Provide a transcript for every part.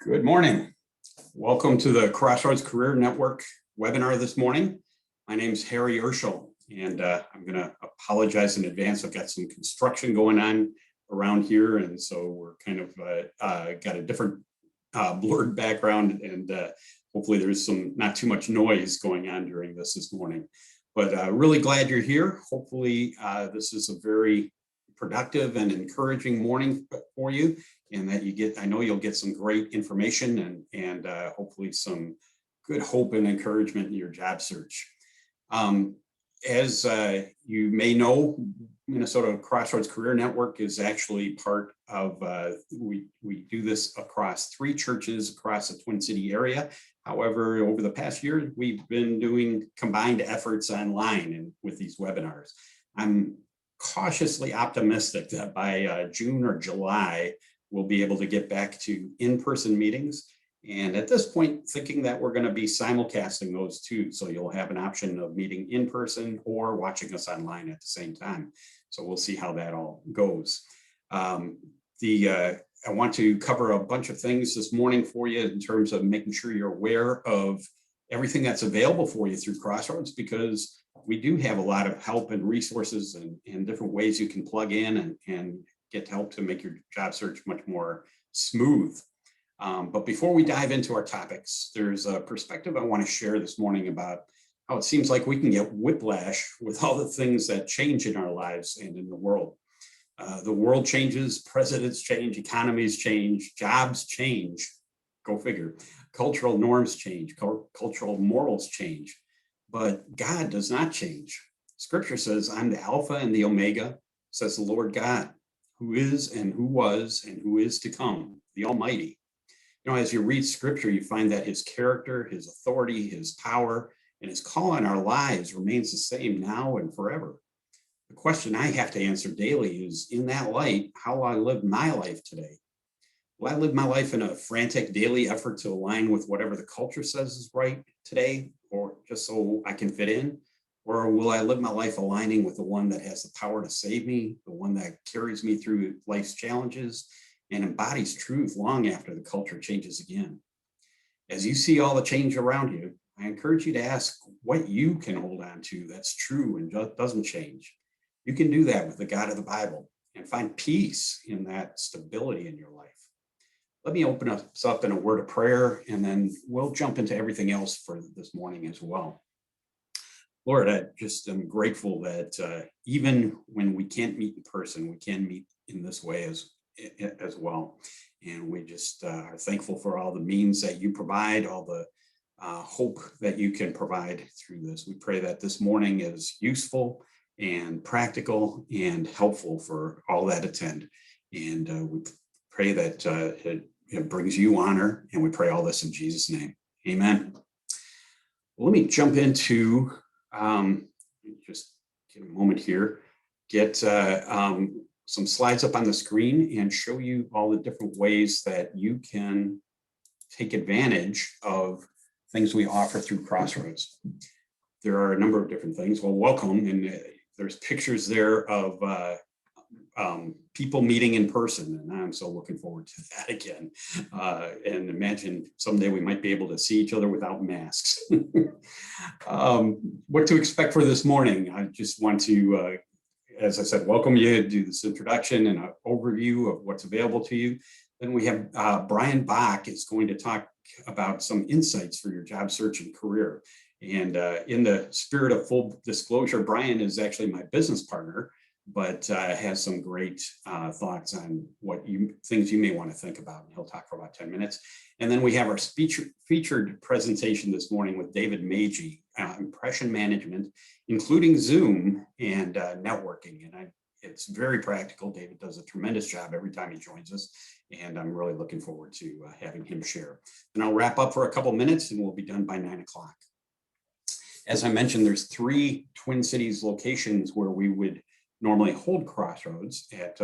Good morning. Welcome to the Crossroads Career Network webinar this morning. My name is 𝙈𖖅𝙣𝙬🔪, and I'm going to apologize in advance. I've got some construction going on around here, and so we're kind of got a different blurred background, and hopefully there's not too much noise going on during this morning. But really glad you're here. Hopefully this is a very productive and encouraging morning for you, and that I know you'll get some great information and hopefully some good hope and encouragement in your job search. As you may know, Minnesota Crossroads Career Network is actually part of, we do this across 3 churches across the Twin City area. However, over the past year, we've been doing combined efforts online and with these webinars. I'm cautiously optimistic that by June or July, we'll be able to get back to in-person meetings. And at this point, thinking that we're going to be simulcasting those too. So you'll have an option of meeting in person or watching us online at the same time. So we'll see how that all goes. I want to cover a bunch of things this morning for you in terms of making sure you're aware of everything that's available for you through Crossroads, because we do have a lot of help and resources and different ways you can plug in and get help to make your job search much more smooth. But before we dive into our topics, there's a perspective I want to share this morning about how it seems like we can get whiplash with all the things that change in our lives and in the world. The world changes, presidents change, economies change, jobs change, go figure. Cultural norms change, cultural morals change, but God does not change. Scripture says, I'm the Alpha and the Omega, says the Lord God, who is and who was and who is to come, the Almighty. You know, as you read Scripture, you find that his character, his authority, his power, and his call on our lives remains the same now and forever. The question I have to answer daily is, in that light, how will I live my life today? Will I live my life in a frantic daily effort to align with whatever the culture says is right today, or just so I can fit in? Or will I live my life aligning with the one that has the power to save me, the one that carries me through life's challenges and embodies truth long after the culture changes again? As you see all the change around you, I encourage you to ask what you can hold on to that's true and doesn't change. You can do that with the God of the Bible and find peace in that stability in your life. Let me open us up in a word of prayer, and then we'll jump into everything else for this morning as well. Lord, I just am grateful that even when we can't meet in person, we can meet in this way as well. And we just are thankful for all the means that you provide, all the hope that you can provide through this. We pray that this morning is useful and practical and helpful for all that attend. And we pray that it brings you honor, and we pray all this in Jesus' name. Amen. Well, let me jump into, just get a moment here, get some slides up on the screen and show you all the different ways that you can take advantage of things we offer through Crossroads. There are a number of different things. Well, welcome. And there's pictures there of people meeting in person, and I'm so looking forward to that again. And imagine someday we might be able to see each other without masks. What to expect for this morning? I just want to, as I said, welcome you, do this introduction and an overview of what's available to you. Then we have Brian Bach is going to talk about some insights for your job search and career. And in the spirit of full disclosure, Brian is actually my business partner, but has some great thoughts on things you may want to think about. He'll talk for about 10 minutes. And then we have our featured presentation this morning with David Magy, impression management, including Zoom and networking. And it's very practical. David does a tremendous job every time he joins us, and I'm really looking forward to having him share. And I'll wrap up for a couple minutes, and we'll be done by 9 o'clock. As I mentioned, there's 3 Twin Cities locations where we would normally hold Crossroads: at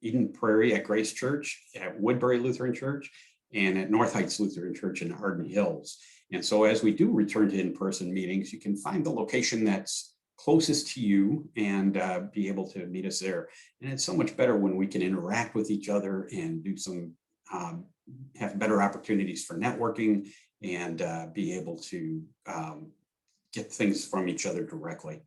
Eden Prairie at Grace Church, at Woodbury Lutheran Church, and at North Heights Lutheran Church in Arden Hills. And so as we do return to in-person meetings, you can find the location that's closest to you and be able to meet us there. And it's so much better when we can interact with each other and do some have better opportunities for networking and be able to get things from each other directly.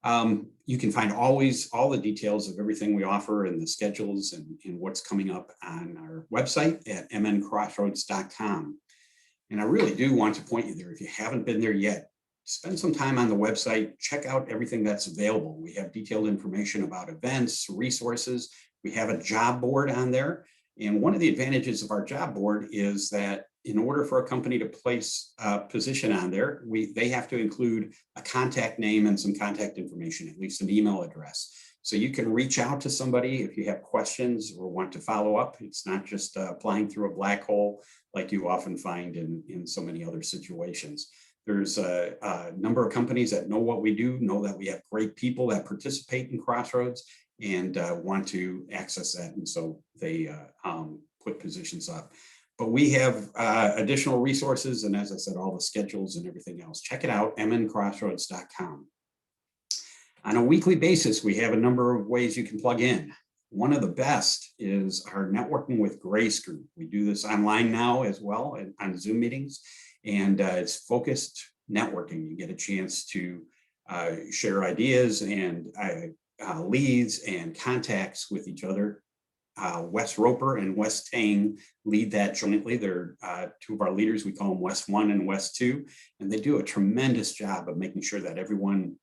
You can find always all the details of everything we offer and the schedules and what's coming up on our website at mncrossroads.com. And I really do want to point you there. If you haven't been there yet, spend some time on the website, check out everything that's available. We have detailed information about events, resources. We have a job board on there. And one of the advantages of our job board is that in order for a company to place a position on there, they have to include a contact name and some contact information, at least an email address. So you can reach out to somebody if you have questions or want to follow up. It's not just applying through a black hole like you often find in so many other situations. There's a number of companies that know what we do, know that we have great people that participate in Crossroads and want to access that. And so they put positions up. But we have additional resources. And as I said, all the schedules and everything else. Check it out, mncrossroads.com. On a weekly basis, we have a number of ways you can plug in. One of the best is our Networking with Grace group. We do this online now as well on Zoom meetings, and it's focused networking. You get a chance to share ideas and leads and contacts with each other. Wes Roper and Wes Tang lead that jointly. They're two of our leaders. We call them Wes 1 and Wes 2, and they do a tremendous job of making sure that everyone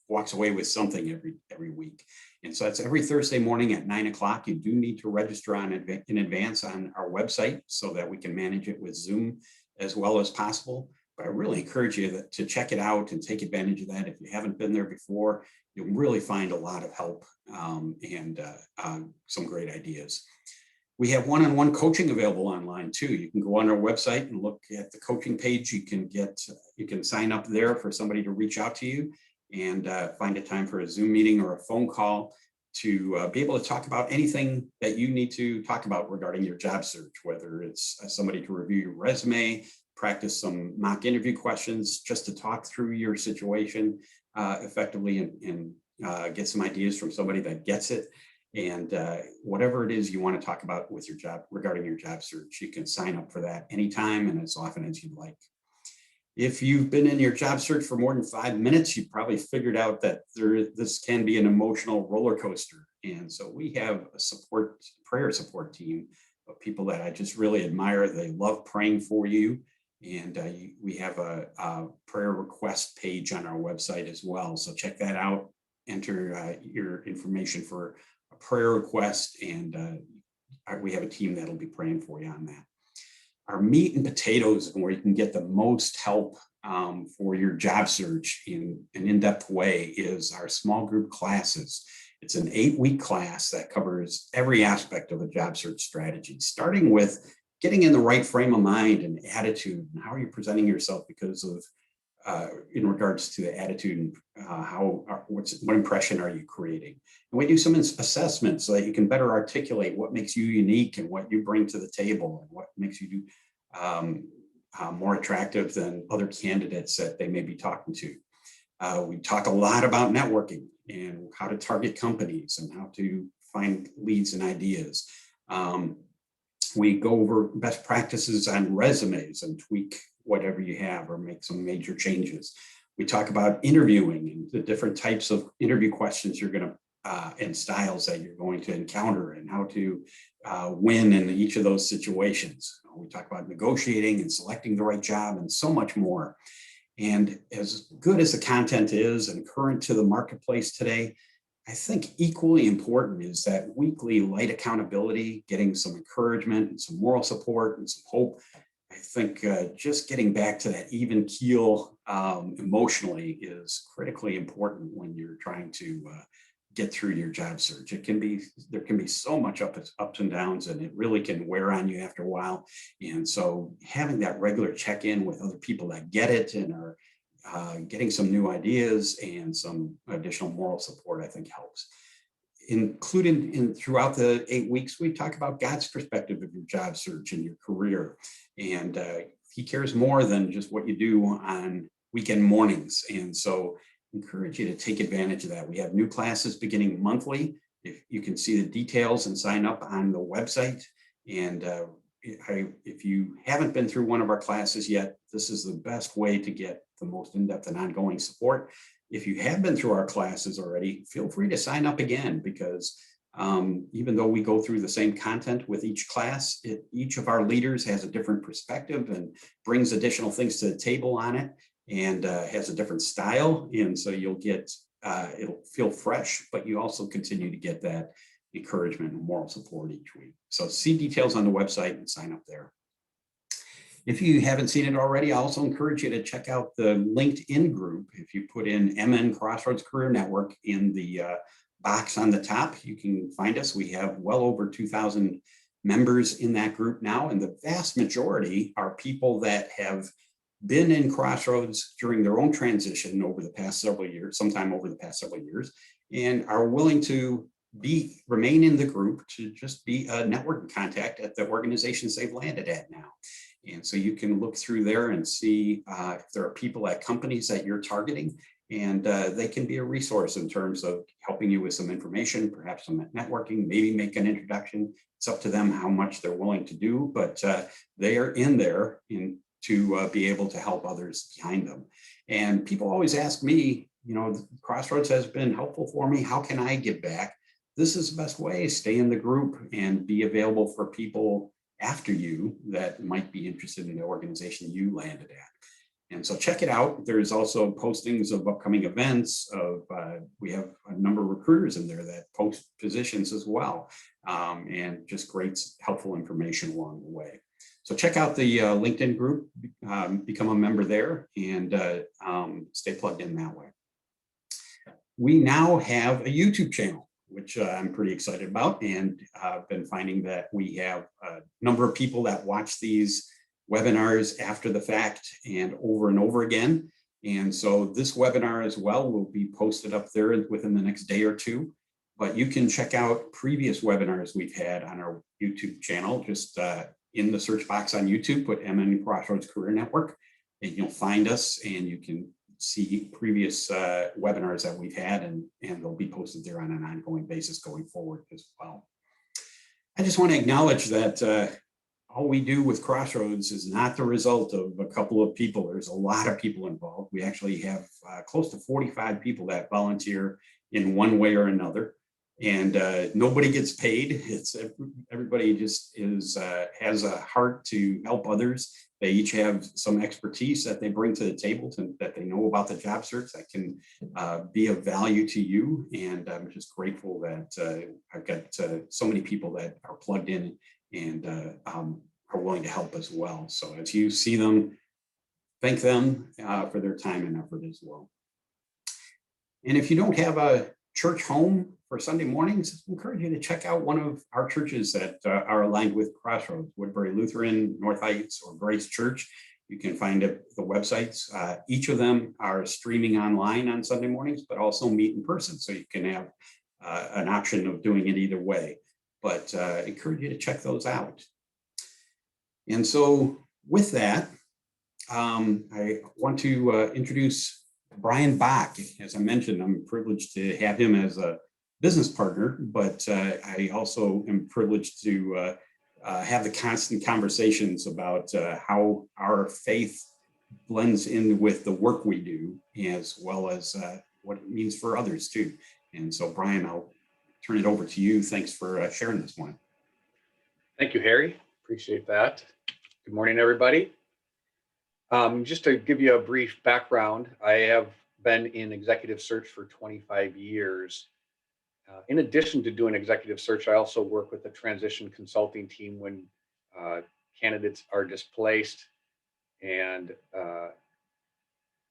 walks away with something every week. And so that's every Thursday morning at 9 o'clock. You do need to register in advance on our website so that we can manage it with Zoom as well as possible. But I really encourage you to check it out and take advantage of that. If you haven't been there before, you'll really find a lot of help and some great ideas. We have one-on-one coaching available online too. You can go on our website and look at the coaching page. You can sign up there for somebody to reach out to you and find a time for a Zoom meeting or a phone call to be able to talk about anything that you need to talk about regarding your job search, whether it's somebody to review your resume, practice some mock interview questions, just to talk through your situation effectively and get some ideas from somebody that gets it. And whatever it is you want to talk about with your job, regarding your job search, you can sign up for that anytime and as often as you'd like. If you've been in your job search for more than 5 minutes, you've probably figured out that this can be an emotional roller coaster. And so we have a prayer support team of people that I just really admire. They love praying for you. And we have a prayer request page on our website as well. So check that out, enter your information for a prayer request, and we have a team that'll be praying for you on that. Our meat and potatoes, and where you can get the most help for your job search in an in-depth way, is our small group classes. It's an 8-week class that covers every aspect of a job search strategy, starting with getting in the right frame of mind and attitude, and how are you presenting yourself because of, in regards to the attitude and what impression are you creating? And we do some assessments so that you can better articulate what makes you unique and what you bring to the table and what makes you more attractive than other candidates that they may be talking to. We talk a lot about networking and how to target companies and how to find leads and ideas. We go over best practices on resumes and tweak whatever you have or make some major changes. We talk about interviewing and the different types of interview questions you're going to, and styles that you're going to encounter and how to win in each of those situations. We talk about negotiating and selecting the right job and so much more. And as good as the content is and current to the marketplace today, I think equally important is that weekly light accountability, getting some encouragement and some moral support and some hope. I think just getting back to that even keel emotionally is critically important when you're trying to get through your job search. There can be so much ups and downs, and it really can wear on you after a while. And so having that regular check-in with other people that get it and are getting some new ideas and some additional moral support, I think helps. Included throughout the 8 weeks, we talk about God's perspective of your job search and your career. And he cares more than just what you do on weekend mornings. And so I encourage you to take advantage of that. We have new classes beginning monthly. If you can see the details and sign up on the website. And if you haven't been through one of our classes yet, this is the best way to get the most in-depth and ongoing support. If you have been through our classes already, feel free to sign up again, because even though we go through the same content with each class, each of our leaders has a different perspective and brings additional things to the table on it, and has a different style. And so you'll get, it'll feel fresh, but you also continue to get that encouragement and moral support each week. So see details on the website and sign up there. If you haven't seen it already, I also encourage you to check out the LinkedIn group. If you put in MN Crossroads Career Network in the box on the top, you can find us. We have well over 2,000 members in that group now, and the vast majority are people that have been in Crossroads during their own transition over the past several years, sometime over the past several years, and are willing to remain in the group to just be a networking contact at the organizations they've landed at now. And so you can look through there and see if there are people at companies that you're targeting, and they can be a resource in terms of helping you with some information, perhaps some networking, maybe make an introduction. It's up to them how much they're willing to do, but they are in there to be able to help others behind them. And people always ask me, you know, Crossroads has been helpful for me. How can I give back? This is the best way. Stay in the group and be available for people after you that might be interested in the organization you landed at. And so check it out. There's also postings of upcoming events. We have a number of recruiters in there that post positions as well, and just great helpful information along the way. So check out the LinkedIn group, become a member there, and stay plugged in that way. We now have a YouTube channel, which I'm pretty excited about, and I've been finding that we have a number of people that watch these webinars after the fact and over again. And so this webinar as well will be posted up there within the next day or two, but you can check out previous webinars we've had on our YouTube channel. Just in the search box on YouTube, put MN Crossroads Career Network, and you'll find us, and you can see previous webinars that we've had, and they'll be posted there on an ongoing basis going forward as well. I just want to acknowledge that all we do with Crossroads is not the result of a couple of people. There's a lot of people involved. We actually have close to 45 people that volunteer in one way or another, and nobody gets paid. It's everybody just has a heart to help others. They each have some expertise that they bring to the table that they know about the job search that can be of value to you. And I'm just grateful that I've got so many people that are plugged in and are willing to help as well. So as you see them, thank them for their time and effort as well. And if you don't have a church home for Sunday mornings, I encourage you to check out one of our churches that are aligned with Crossroads, Woodbury Lutheran, North Heights, or Grace Church. You can find the websites. Each of them are streaming online on Sunday mornings, but also meet in person. So you can have an option of doing it either way. But I encourage you to check those out. And so with that, I want to introduce Brian Bach. As I mentioned, I'm privileged to have him as a business partner, but I also am privileged to have the constant conversations about how our faith blends in with the work we do, as well as what it means for others too. And so Brian, I'll turn it over to you. Thanks for sharing this one. Thank you, Harry. Appreciate that. Good morning, everybody. Just to give you a brief background, I have been in executive search for 25 years. In addition to doing executive search, I also work with a transition consulting team when candidates are displaced and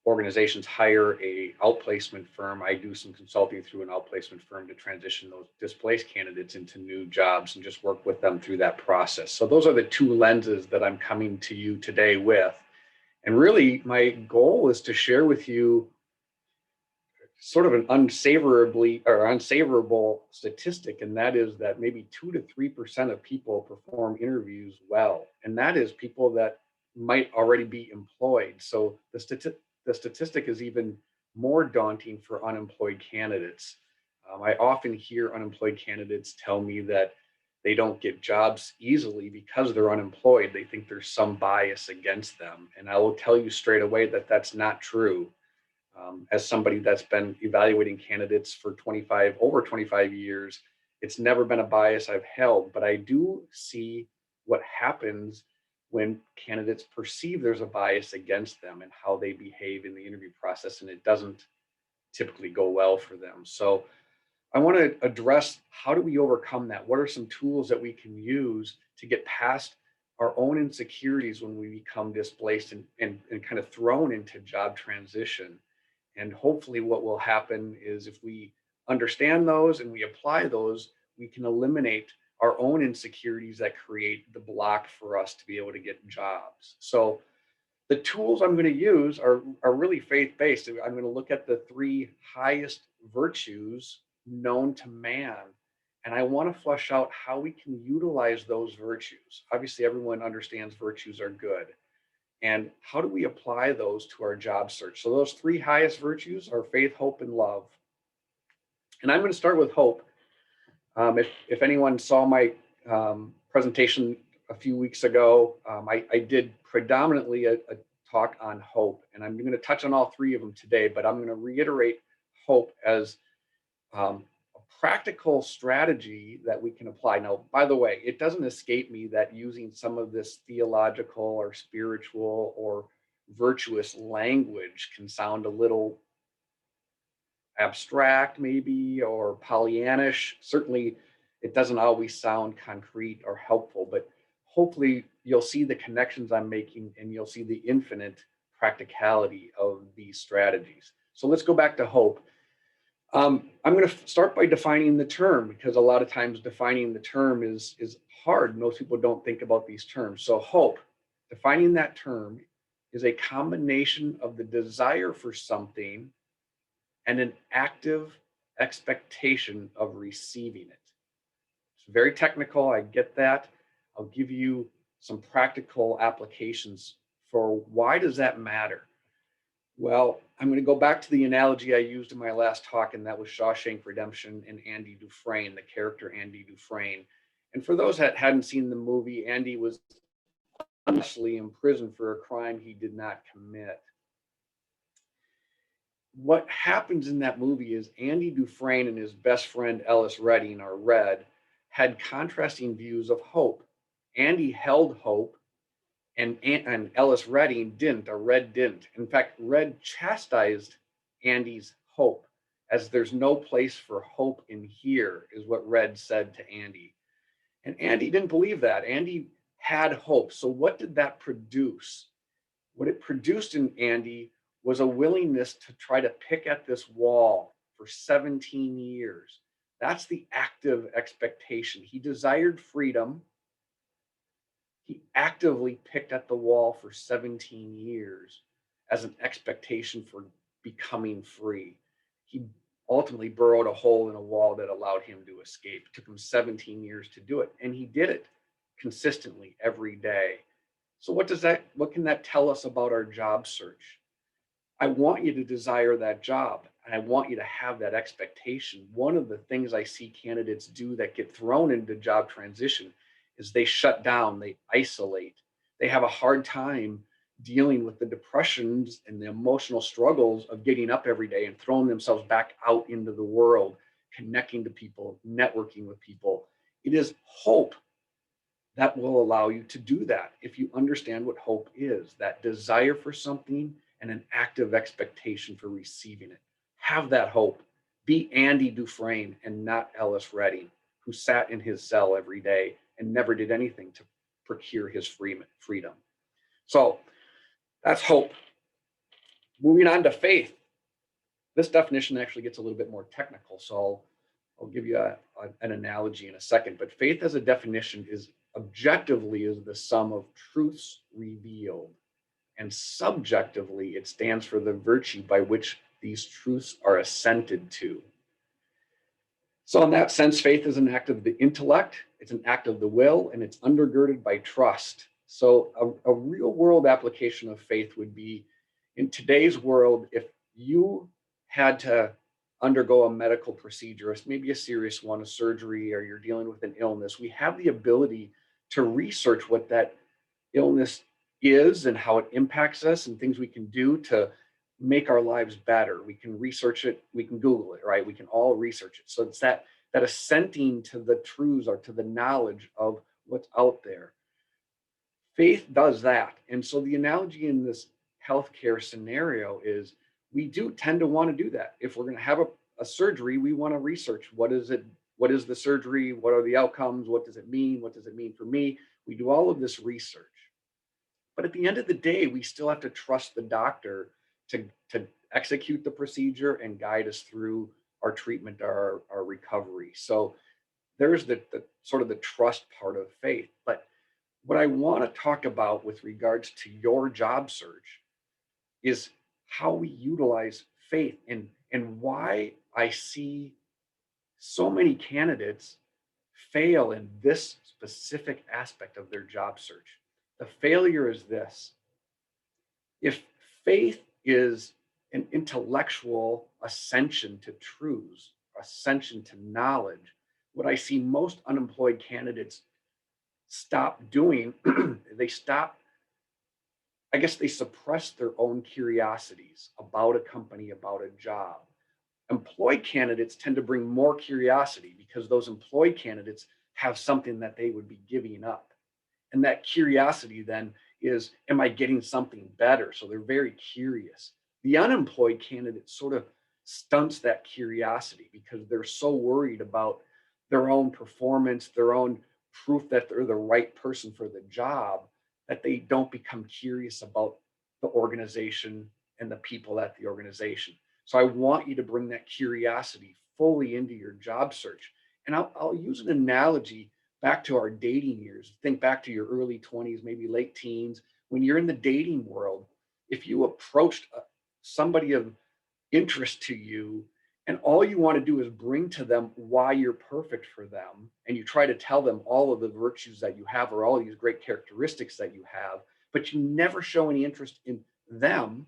organizations hire a outplacement firm. I do some consulting through an outplacement firm to transition those displaced candidates into new jobs and just work with them through that process. So those are the two lenses that I'm coming to you today with. And really, my goal is to share with you sort of an unsavourable statistic, and that is that maybe 2 to 3% of people perform interviews well, and that is people that might already be employed. So the statistic is even more daunting for unemployed candidates. I often hear unemployed candidates tell me that they don't get jobs easily because they're unemployed. They think there's some bias against them. And I will tell you straight away that that's not true. As somebody that's been evaluating candidates for over 25 years, it's never been a bias I've held, but I do see what happens when candidates perceive there's a bias against them and how they behave in the interview process, and it doesn't typically go well for them. So I want to address, how do we overcome that? What are some tools that we can use to get past our own insecurities when we become displaced and kind of thrown into job transition? And hopefully what will happen is, if we understand those and we apply those, we can eliminate our own insecurities that create the block for us to be able to get jobs. So the tools I'm going to use are really faith-based. I'm going to look at the 3 highest virtues known to man, and I want to flesh out how we can utilize those virtues. Obviously, everyone understands virtues are good. And how do we apply those to our job search? So those 3 highest virtues are faith, hope, and love. And I'm going to start with hope. If anyone saw my presentation a few weeks ago, I did predominantly a talk on hope. And I'm going to touch on all 3 of them today, but I'm going to reiterate hope as a practical strategy that we can apply. Now, by the way, it doesn't escape me that using some of this theological or spiritual or virtuous language can sound a little abstract, maybe, or Pollyannish. Certainly, it doesn't always sound concrete or helpful, but hopefully you'll see the connections I'm making and you'll see the infinite practicality of these strategies. So let's go back to hope. I'm going to start by defining the term, because a lot of times defining the term is hard. Most people don't think about these terms. So hope, defining that term, is a combination of the desire for something and an active expectation of receiving it. It's very technical, I get that. I'll give you some practical applications for why does that matter. Well, I'm going to go back to the analogy I used in my last talk, and that was *Shawshank Redemption* and Andy Dufresne, the character Andy Dufresne. And for those that hadn't seen the movie, Andy was honestly in prison for a crime he did not commit. What happens in that movie is Andy Dufresne and his best friend Ellis Redding, or Red, had contrasting views of hope. Andy held hope, and Ellis Redding didn't, or Red didn't. In fact, Red chastised Andy's hope, as there's no place for hope in here, is what Red said to Andy. And Andy didn't believe that. Andy had hope. So what did that produce? What it produced in Andy was a willingness to try to pick at this wall for 17 years. That's the active expectation. He desired freedom. He actively picked at the wall for 17 years as an expectation for becoming free. He ultimately burrowed a hole in a wall that allowed him to escape. It took him 17 years to do it, and he did it consistently every day. So what can that tell us about our job search? I want you to desire that job, and I want you to have that expectation. One of the things I see candidates do that get thrown into job transition is they shut down, they isolate. They have a hard time dealing with the depressions and the emotional struggles of getting up every day and throwing themselves back out into the world, connecting to people, networking with people. It is hope that will allow you to do that if you understand what hope is, that desire for something and an active expectation for receiving it. Have that hope. Be Andy Dufresne and not Ellis Redding, who sat in his cell every day and never did anything to procure his freedom. So that's hope. Moving on to faith. This definition actually gets a little bit more technical, so I'll give you an analogy in a second. But faith as a definition is objectively the sum of truths revealed, and subjectively it stands for the virtue by which these truths are assented to. So in that sense, faith is an act of the intellect, it's an act of the will, and it's undergirded by trust. So a real world application of faith would be, in today's world, if you had to undergo a medical procedure, maybe a serious one, a surgery, or you're dealing with an illness, we have the ability to research what that illness is and how it impacts us and things we can do to make our lives better. We can research it, we can Google it, right? We can all research it. So it's that assenting to the truths or to the knowledge of what's out there. Faith does that. And so the analogy in this healthcare scenario is we do tend to want to do that. If we're going to have a surgery, we want to research what is it, what is the surgery, what are the outcomes, what does it mean, what does it mean for me? We do all of this research. But at the end of the day, we still have to trust the doctor to execute the procedure and guide us through our treatment, our recovery. So there's the sort of the trust part of faith. But what I want to talk about with regards to your job search is how we utilize faith and why I see so many candidates fail in this specific aspect of their job search. The failure is this: if faith is an intellectual ascension to truths, ascension to knowledge, what I see most unemployed candidates stop doing, they suppress their own curiosities about a company, about a job. Employed candidates tend to bring more curiosity because those employed candidates have something that they would be giving up. And that curiosity then is, am I getting something better? So they're very curious. The unemployed candidate sort of stunts that curiosity because they're so worried about their own performance, their own proof that they're the right person for the job, that they don't become curious about the organization and the people at the organization. So I want you to bring that curiosity fully into your job search. And I'll use an analogy back to our dating years. Think back to your early 20s, maybe late teens. When you're in the dating world, if you approached somebody of interest to you and all you want to do is bring to them why you're perfect for them, and you try to tell them all of the virtues that you have or all these great characteristics that you have, but you never show any interest in them,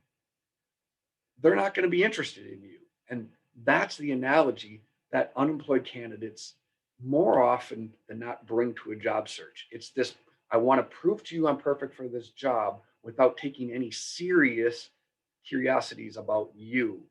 they're not going to be interested in you. And that's the analogy that unemployed candidates more often than not bring to a job search. It's this: I want to prove to you I'm perfect for this job without taking any serious curiosities about you.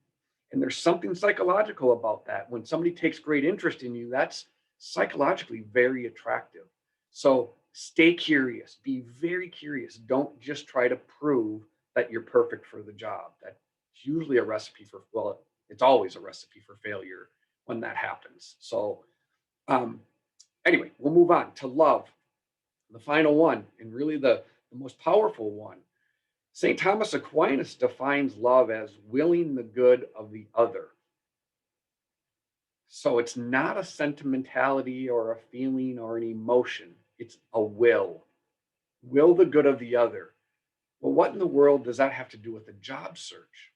And there's something psychological about that. When somebody takes great interest in you, that's psychologically very attractive. So stay curious, be very curious. Don't just try to prove that you're perfect for the job. That's usually a recipe for, well, it's always a recipe for failure when that happens. So anyway, we'll move on to love, the final one, and really the most powerful one. St. Thomas Aquinas defines love as willing the good of the other. So it's not a sentimentality or a feeling or an emotion. It's a will. Will the good of the other. Well, what in the world does that have to do with a job search?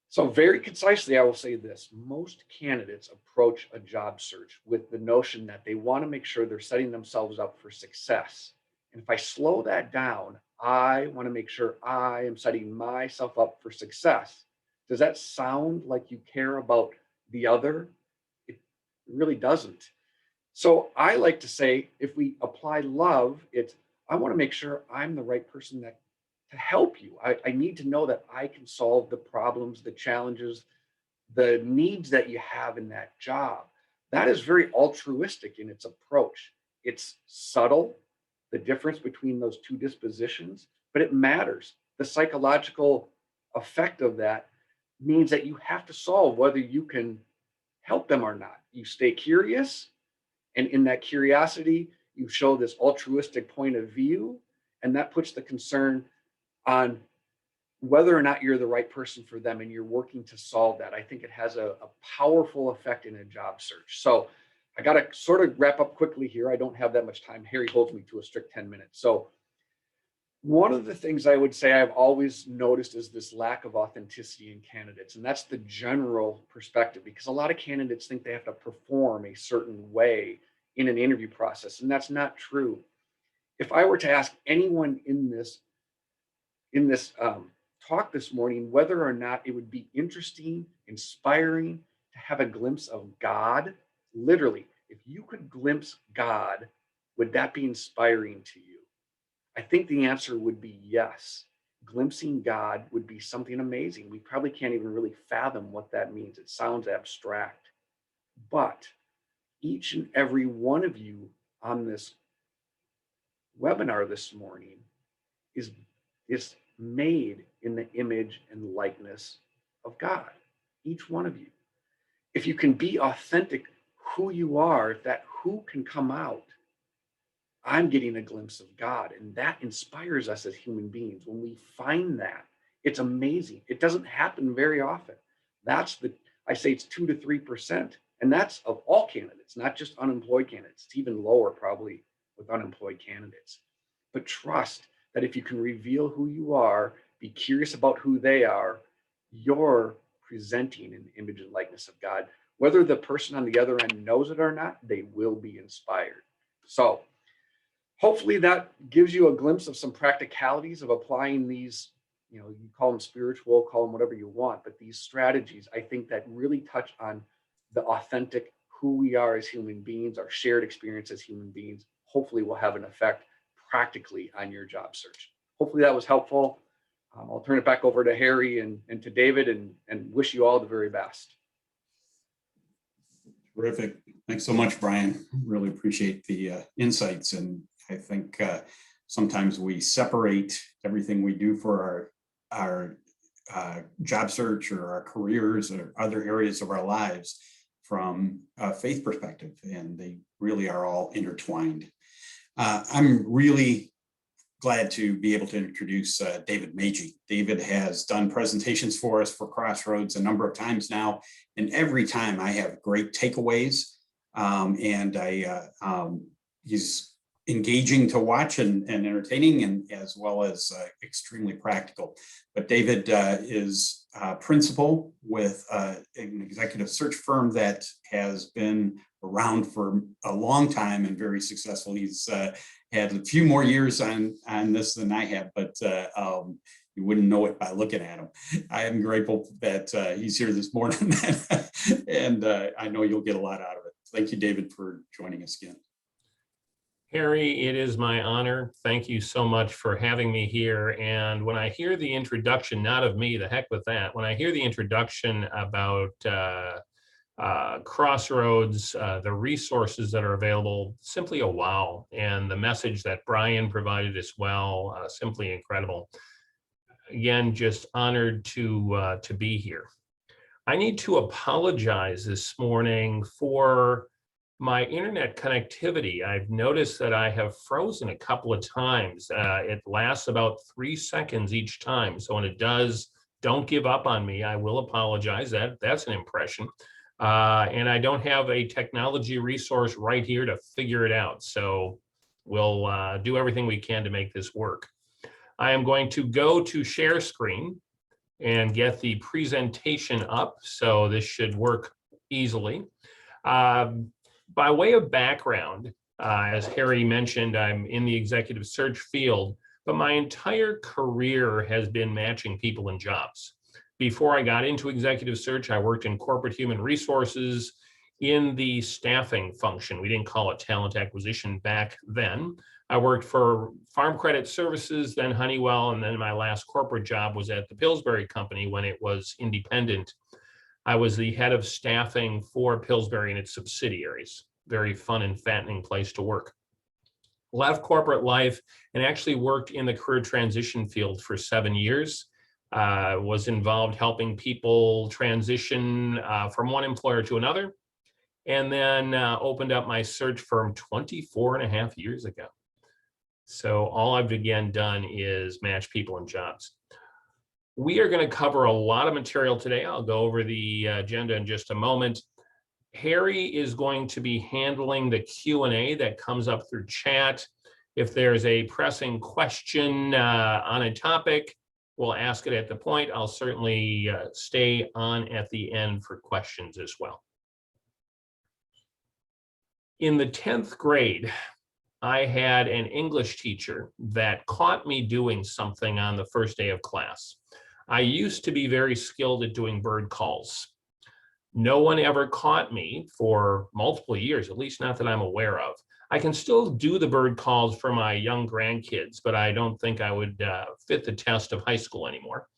So very concisely, I will say this: most candidates approach a job search with the notion that they want to make sure they're setting themselves up for success. And if I slow that down, I want to make sure I am setting myself up for success. Does that sound like you care about the other? It really doesn't. So I like to say, if we apply love, it's, I want to make sure I'm the right person to help you. I need to know that I can solve the problems, the challenges, the needs that you have in that job. That is very altruistic in its approach. It's subtle, the difference between those two dispositions, but it matters. The psychological effect of that means that you have to solve whether you can help them or not. You stay curious, and in that curiosity, you show this altruistic point of view, and that puts the concern on whether or not you're the right person for them, and you're working to solve that. I think it has a powerful effect in a job search. So I got to sort of wrap up quickly here. I don't have that much time. Harry holds me to a strict 10 minutes. So one of the things I would say I've always noticed is this lack of authenticity in candidates. And that's the general perspective, because a lot of candidates think they have to perform a certain way in an interview process, and that's not true. If I were to ask anyone in this talk this morning whether or not it would be interesting, inspiring have a glimpse of God, literally, if you could glimpse God, would that be inspiring to you? I think the answer would be yes. Glimpsing God would be something amazing. We probably can't even really fathom what that means. It sounds abstract. But each and every one of you on this webinar this morning is made in the image and likeness of God, each one of you. If you can be authentic, who you are, if that who can come out, I'm getting a glimpse of God, and that inspires us as human beings. When we find that, it's amazing. It doesn't happen very often. I say it's 2 to 3%, and that's of all candidates, not just unemployed candidates. It's even lower probably with unemployed candidates. But trust that if you can reveal who you are, be curious about who they are, you're presenting an image and likeness of God. Whether the person on the other end knows it or not, they will be inspired. So hopefully that gives you a glimpse of some practicalities of applying these, you call them spiritual, call them whatever you want, but these strategies, I think that really touch on the authentic who we are as human beings, our shared experience as human beings, hopefully will have an effect practically on your job search. Hopefully that was helpful. I'll turn it back over to Harry and to David and wish you all the very best. Terrific. Thanks so much, Brian. Really appreciate the insights. And I think sometimes we separate everything we do for our job search or our careers or other areas of our lives from a faith perspective, and they really are all intertwined. I'm really glad to be able to introduce David Magy. David has done presentations for us for Crossroads a number of times now, and every time I have great takeaways, he's engaging to watch and entertaining, and as well as extremely practical. But David is principal with an executive search firm that has been around for a long time and very successful. He's had a few more years on this than I have, but you wouldn't know it by looking at him. I am grateful that he's here this morning, and I know you'll get a lot out of it. Thank you, David, for joining us again. Harry, it is my honor. Thank you so much for having me here. And when I hear the introduction, not of me, the heck with that, when I hear the introduction about Crossroads, the resources that are available, simply a wow. And the message that Brian provided as well, simply incredible. Again, just honored to be here. I need to apologize this morning for my internet connectivity. I've noticed that I have frozen a couple of times. It lasts about 3 seconds each time. So when it does, don't give up on me. I will apologize. That's an impression. And I don't have a technology resource right here to figure it out. So we'll do everything we can to make this work. I am going to go to share screen and get the presentation up. So this should work easily. By way of background, as Harry mentioned, I'm in the executive search field, but my entire career has been matching people in jobs. Before I got into executive search, I worked in corporate human resources in the staffing function. We didn't call it talent acquisition back then. I worked for Farm Credit Services, then Honeywell, and then my last corporate job was at the Pillsbury Company when it was independent. I was the head of staffing for Pillsbury and its subsidiaries. Very fun and fattening place to work. Left corporate life and actually worked in the career transition field for 7 years. Was involved helping people transition from one employer to another, and then opened up my search firm 24.5 years ago. So all I've again done is match people in jobs. We are going to cover a lot of material today. I'll go over the agenda in just a moment. Harry is going to be handling the Q&A that comes up through chat. If there's a pressing question on a topic, we'll ask it at the point. I'll certainly stay on at the end for questions as well. In the 10th grade, I had an English teacher that caught me doing something on the first day of class. I used to be very skilled at doing bird calls, No one ever caught me for multiple years, at least not that I'm aware of. I can still do the bird calls for my young grandkids, but I don't think I would fit the test of high school anymore.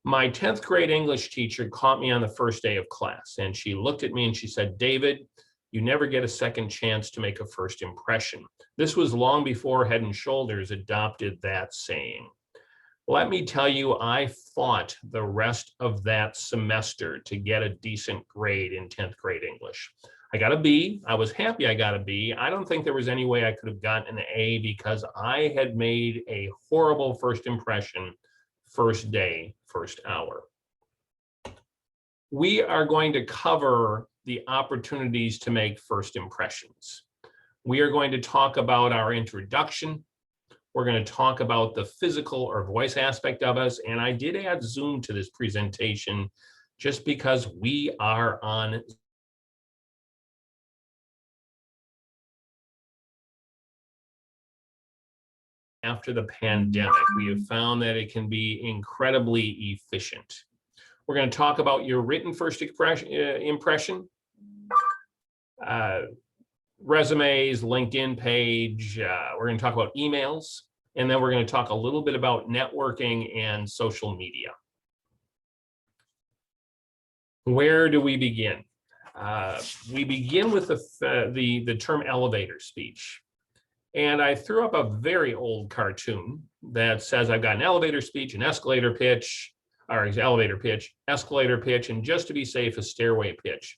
My 10th grade English teacher caught me on the first day of class, and she looked at me and she said, "David, you never get a second chance to make a first impression." This was long before Head and Shoulders adopted that saying. Let me tell you, I fought the rest of that semester to get a decent grade in 10th grade English. I got a B. I was happy I got a B. I don't think there was any way I could have gotten an A because I had made a horrible first impression, first day, first hour. We are going to cover the opportunities to make first impressions. We are going to talk about our introduction. We're going to talk about the physical or voice aspect of us. And I did add Zoom to this presentation just because we are on after the pandemic. We have found that it can be incredibly efficient. We're going to talk about your written first impression, resumes, LinkedIn page. We're going to talk about emails, and then we're going to talk a little bit about networking and social media. Where do we begin? We begin with the term elevator speech. And I threw up a very old cartoon that says I've got an elevator speech, an escalator pitch, or elevator pitch, escalator pitch, and just to be safe, a stairway pitch.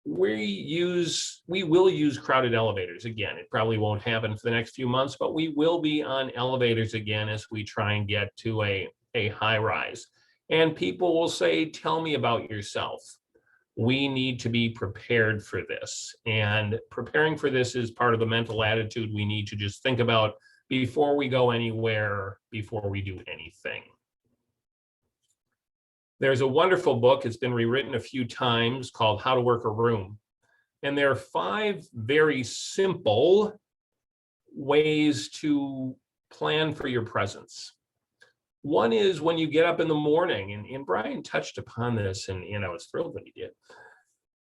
We will use crowded elevators again. It probably won't happen for the next few months, but we will be on elevators again as we try and get to a high rise. And people will say, "Tell me about yourself." We need to be prepared for this. And preparing for this is part of the mental attitude we need to just think about before we go anywhere, before we do anything. There's a wonderful book, it's been rewritten a few times, called How to Work a Room. And there are 5 very simple ways to plan for your presence. One is when you get up in the morning, and Brian touched upon this, and I was thrilled when he did.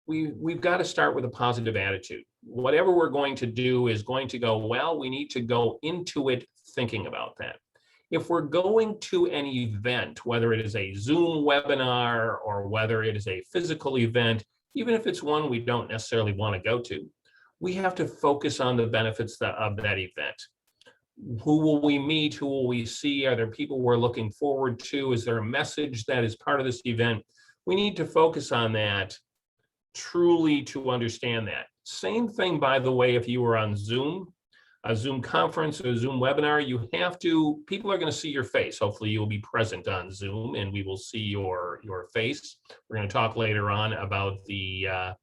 We've got to start with a positive attitude. Whatever we're going to do is going to go well. We need to go into it thinking about that. If we're going to an event, whether it is a Zoom webinar or whether it is a physical event, even if it's one we don't necessarily want to go to, we have to focus on the benefits of that event. Who will we meet? Who will we see? Are there people we're looking forward to? Is there a message that is part of this event? We need to focus on that truly to understand that. Same thing, by the way, if you were on Zoom, a Zoom conference, or a Zoom webinar, people are going to see your face. Hopefully you'll be present on Zoom and we will see your face. We're going to talk later on about the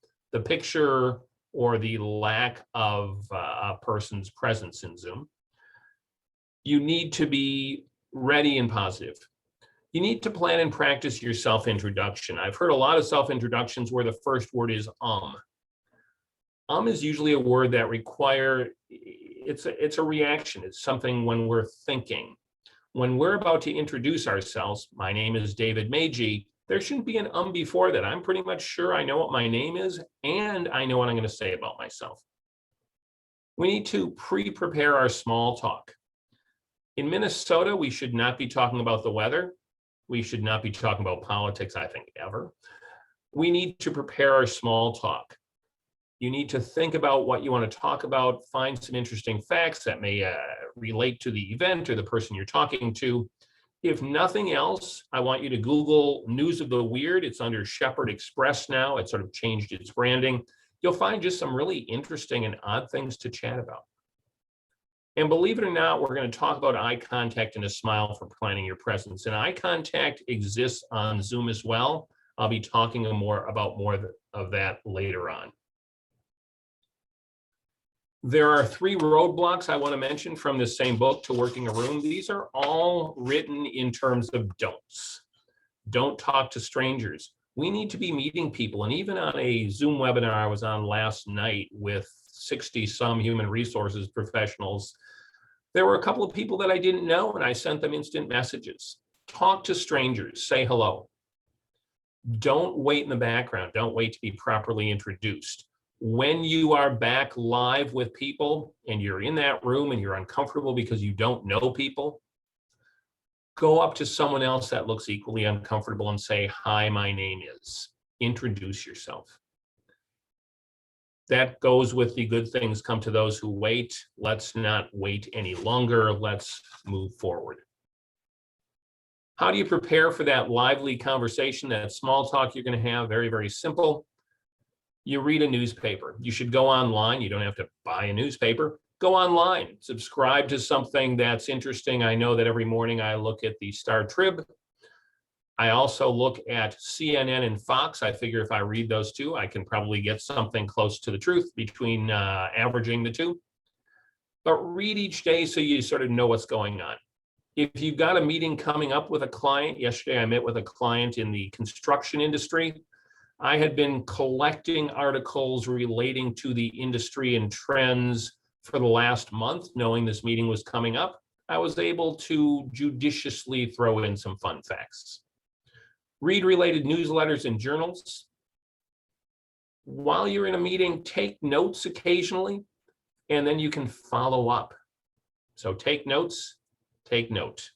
picture or the lack of a person's presence in Zoom. You need to be ready and positive. You need to plan and practice your self-introduction. I've heard a lot of self-introductions where the first word is is usually a word that it's a reaction. It's something when we're thinking. When we're about to introduce ourselves, my name is David Magy, there shouldn't be an before that. I'm pretty much sure I know what my name is and I know what I'm going to say about myself. We need to pre-prepare our small talk. In Minnesota, we should not be talking about the weather. We should not be talking about politics, I think, ever. We need to prepare our small talk. You need to think about what you want to talk about, find some interesting facts that may relate to the event or the person you're talking to. If nothing else, I want you to Google News of the Weird. It's under Shepherd Express now. It sort of changed its branding. You'll find just some really interesting and odd things to chat about. And believe it or not, we're going to talk about eye contact and a smile for planning your presence. And eye contact exists on Zoom as well. I'll be talking more of that later on. There are 3 roadblocks I want to mention from this same book, To Working a Room. These are all written in terms of don'ts. Don't talk to strangers. We need to be meeting people. And even on a Zoom webinar I was on last night with 60-some human resources professionals, there were a couple of people that I didn't know, and I sent them instant messages. Talk to strangers, say hello. Don't wait in the background. Don't wait to be properly introduced. When you are back live with people and you're in that room and you're uncomfortable because you don't know people, go up to someone else that looks equally uncomfortable and say, "Hi, my name is." Introduce yourself. That goes with the good things come to those who wait. Let's not wait any longer. Let's move forward. How do you prepare for that lively conversation, that small talk you're going to have? Very, very simple. You read a newspaper. You should go online. You don't have to buy a newspaper. Go online. Subscribe to something that's interesting. I know that every morning I look at the Star Trib. I also look at CNN and Fox. I figure if I read those two, I can probably get something close to the truth between averaging the two. But read each day so you sort of know what's going on. If you've got a meeting coming up with a client, yesterday I met with a client in the construction industry. I had been collecting articles relating to the industry and trends for the last month, knowing this meeting was coming up. I was able to judiciously throw in some fun facts. Read related newsletters and journals. While you're in a meeting, take notes occasionally, and then you can follow up. So take notes, take note.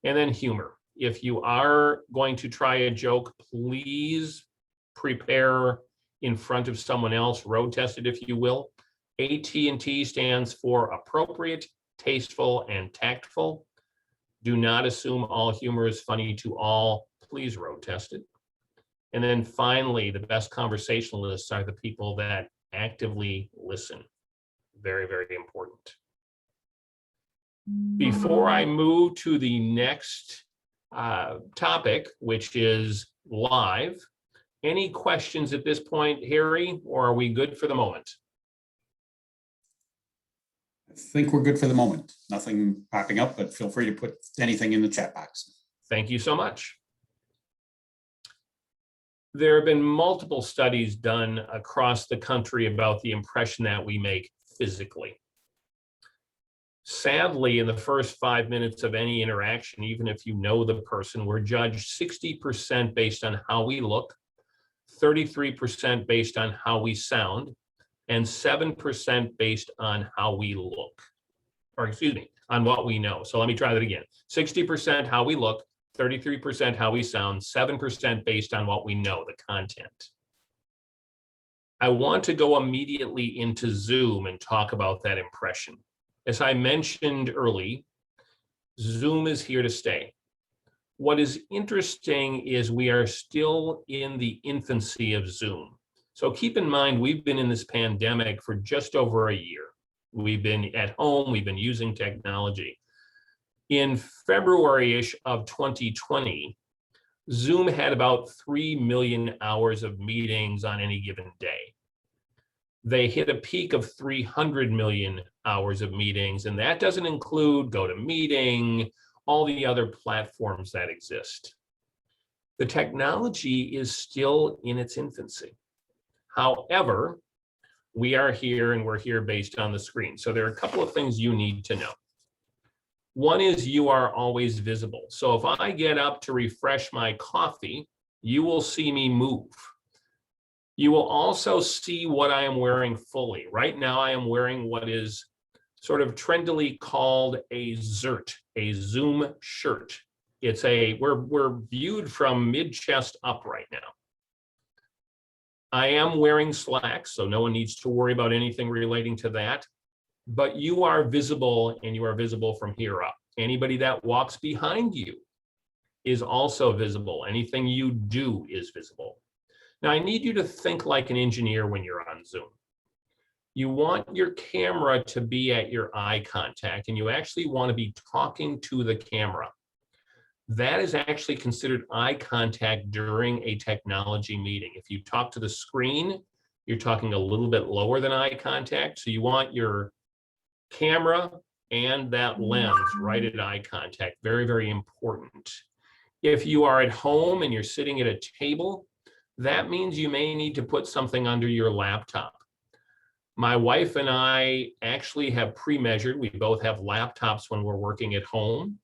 And then humor. If you are going to try a joke, please prepare in front of someone else, road test it if you will. AT&T stands for appropriate, tasteful, and tactful. Do not assume all humor is funny to all. Please road test it. And then finally, the best conversationalists are the people that actively listen. Very, very important. Before I move to the next topic, which is live, any questions at this point, Harry, or are we good for the moment? I think we're good for the moment. Nothing popping up, but feel free to put anything in the chat box. Thank you so much. There have been multiple studies done across the country about the impression that we make physically. Sadly, in the first 5 minutes of any interaction, even if you know the person, we're judged 60% based on how we look, 33% based on how we sound, and 7% based on how we look, or excuse me, on what we know. So let me try that again. 60% how we look, 33% how we sound, 7% based on what we know, the content. I want to go immediately into Zoom and talk about that impression. As I mentioned early, Zoom is here to stay. What is interesting is we are still in the infancy of Zoom. So keep in mind, we've been in this pandemic for just over a year. We've been at home, we've been using technology. In February-ish of 2020, Zoom had about 3 million hours of meetings on any given day. They hit a peak of 300 million hours of meetings, and that doesn't include GoToMeeting, all the other platforms that exist. The technology is still in its infancy. However, we are here and we're here based on the screen. So there are a couple of things you need to know. One is you are always visible. So if I get up to refresh my coffee, you will see me move. You will also see what I am wearing fully. Right now I am wearing what is sort of trendily called a 𝙬𝙬, a Zoom shirt. It's we're viewed from mid-chest up right now. I am wearing slacks, so no one needs to worry about anything relating to that. But you are visible, and you are visible from here up. Anybody that walks behind you is also visible. Anything you do is visible. Now, I need you to think like an engineer when you're on Zoom. You want your camera to be at your eye contact, and you actually want to be talking to the camera. That is actually considered eye contact during a technology meeting. If you talk to the screen, you're talking a little bit lower than eye contact. So you want your camera and that lens right at eye contact. Very, very important. If you are at home and you're sitting at a table, that means you may need to put something under your laptop. My wife and I actually have pre-measured. We both have laptops when we're working at home.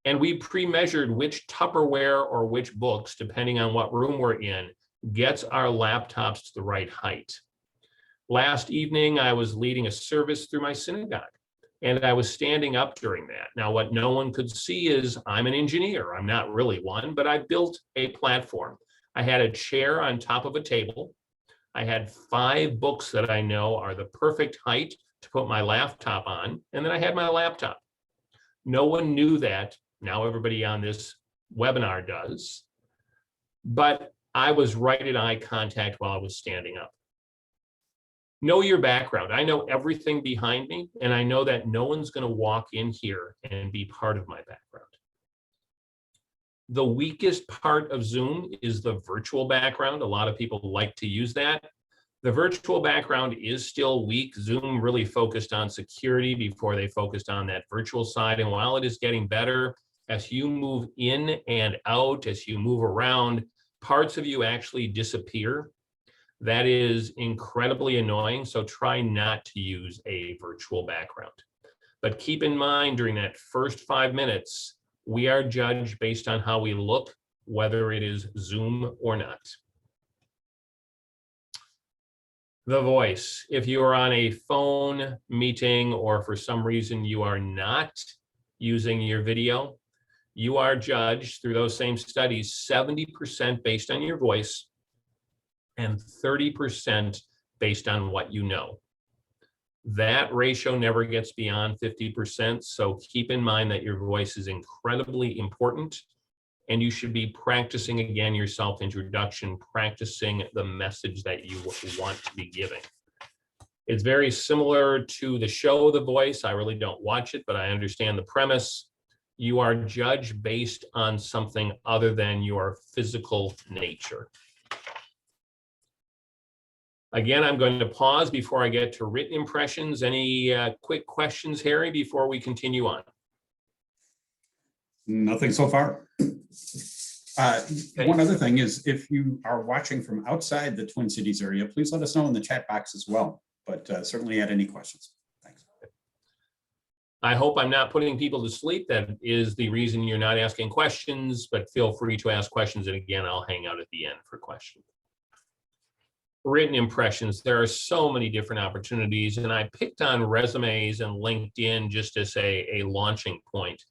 And we pre-measured which Tupperware or which books, depending on what room we're in, gets our laptops to the right height. Last evening, I was leading a service through my synagogue, and I was standing up during that. Now, what no one could see is I'm an engineer. I'm not really one, but I built a platform. I had a chair on top of a table. I had 5 books that I know are the perfect height to put my laptop on, and then I had my laptop. No one knew that. Now everybody on this webinar does. But I was right at eye contact while I was standing up. Know your background. I know everything behind me, and I know that no one's going to walk in here and be part of my background. The weakest part of Zoom is the virtual background. A lot of people like to use that. The virtual background is still weak. Zoom really focused on security before they focused on that virtual side. And while it is getting better, as you move in and out, as you move around, parts of you actually disappear. That is incredibly annoying, so try not to use a virtual background. But keep in mind, during that first 5 minutes, we are judged based on how we look, whether it is Zoom or not. The voice. If you are on a phone meeting or for some reason you are not using your video, you are judged through those same studies, 70% based on your voice and 30% based on what you know. That ratio never gets beyond 50%, so keep in mind that your voice is incredibly important, and you should be practicing again your self-introduction, practicing the message that you want to be giving. It's very similar to the show The Voice. I really don't watch it, but I understand the premise. You are judged based on something other than your physical nature. Again, I'm going to pause before I get to written impressions. Any quick questions, Harry, before we continue on? Nothing so far. One other thing is, if you are watching from outside the Twin Cities area, please let us know in the chat box as well, but certainly add any questions. Thanks. I hope I'm not putting people to sleep. That is the reason you're not asking questions, but feel free to ask questions. And again, I'll hang out at the end for questions. Written impressions, there are so many different opportunities, and I picked on resumes and LinkedIn just as a launching point.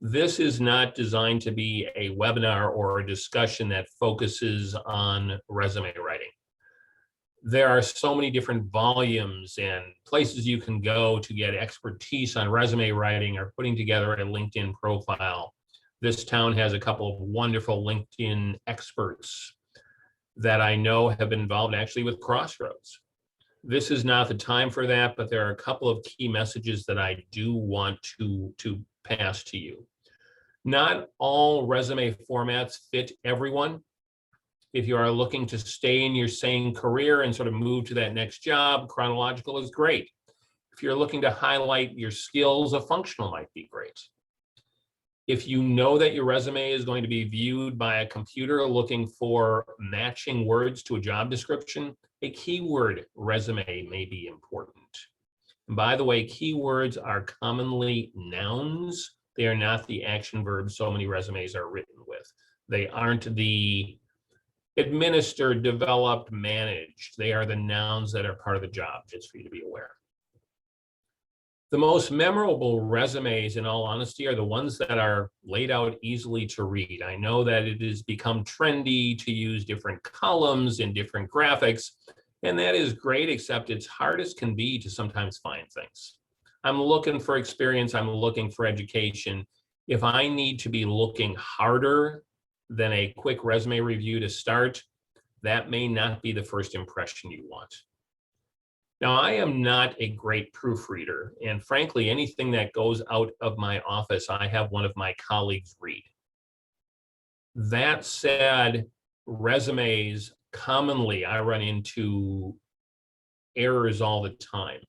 This is not designed to be a webinar or a discussion that focuses on resume writing. There are so many different volumes and places you can go to get expertise on resume writing or putting together a LinkedIn profile. This town has a couple of wonderful LinkedIn experts that I know have been involved actually with Crossroads. This is not the time for that, but there are a couple of key messages that I do want to pass to you. Not all resume formats fit everyone. If you are looking to stay in your same career and sort of move to that next job, chronological is great. If you're looking to highlight your skills, a functional might be great. If you know that your resume is going to be viewed by a computer looking for matching words to a job description, a keyword resume may be important. And by the way, keywords are commonly nouns. They are not the action verbs so many resumes are written with. They aren't the administered, developed, managed. They are the nouns that are part of the job, just for you to be aware. The most memorable resumes, in all honesty, are the ones that are laid out easily to read. I know that it has become trendy to use different columns and different graphics, and that is great, except it's hard as can be to sometimes find things. I'm looking for experience, I'm looking for education. If I need to be looking harder than a quick resume review to start, that may not be the first impression you want. Now, I am not a great proofreader, and frankly, anything that goes out of my office, I have one of my colleagues read. That said, resumes, commonly, I run into errors all the time.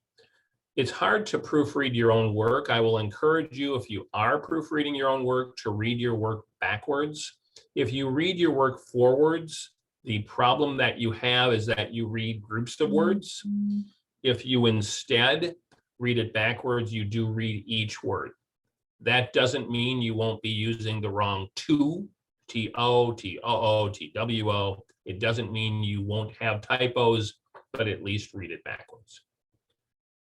It's hard to proofread your own work. I will encourage you, if you are proofreading your own work, to read your work backwards. If you read your work forwards, the problem that you have is that you read groups of words. If you instead read it backwards, you do read each word. That doesn't mean you won't be using the wrong to, T-O, T-O-O, T-W-O. It doesn't mean you won't have typos, but at least read it backwards.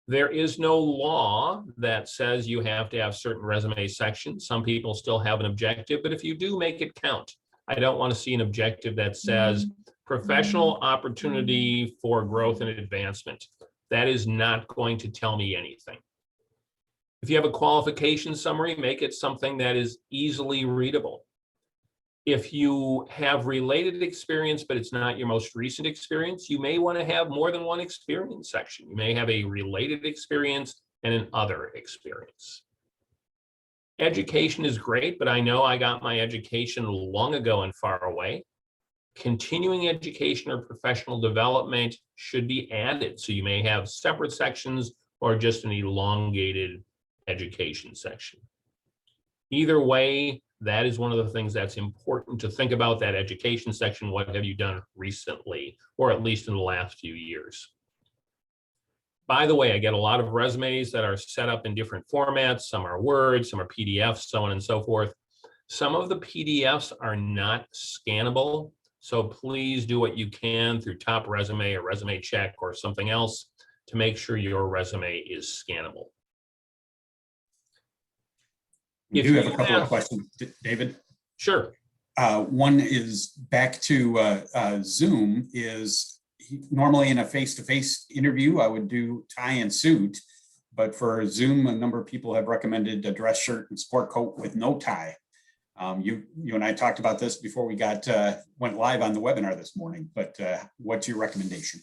There is no law that says you have to have certain resume sections. Some people still have an objective, but if you do, make it count. I don't want to see an objective that says professional opportunity for growth and advancement. That is not going to tell me anything. If you have a qualification summary, make it something that is easily readable. If you have related experience, but it's not your most recent experience, you may want to have more than one experience section. You may have a related experience and an other experience. Education is great, but I know I got my education long ago and far away. Continuing education or professional development should be added. So you may have separate sections or just an elongated education section. Either way, that is one of the things that's important to think about, that education section. What have you done recently, or at least in the last few years? By the way, I get a lot of resumes that are set up in different formats. Some are Word, some are PDFs, so on and so forth. Some of the PDFs are not scannable. So please do what you can through Top Resume or Resume Check or something else to make sure your resume is scannable. We do have a couple of questions, David. Sure. One is back to Zoom. Normally in a face-to-face interview, I would do tie and suit, but for Zoom, a number of people have recommended a dress shirt and sport coat with no tie. You and I talked about this before we went live on the webinar this morning, but what's your recommendation?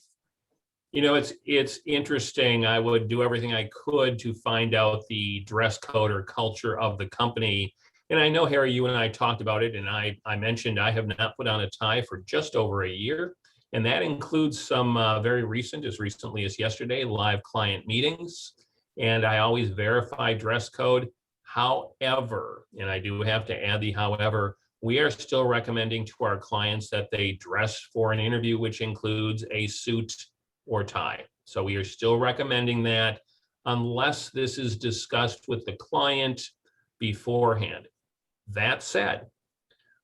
You know, it's interesting. I would do everything I could to find out the dress code or culture of the company. And I know, Harry, you and I talked about it, and I mentioned I have not put on a tie for just over a year. And that includes some very recent, as recently as yesterday, live client meetings. And I always verify dress code. However, and I do have to add the however, we are still recommending to our clients that they dress for an interview, which includes a suit or tie. So we are still recommending that unless this is discussed with the client beforehand. That said,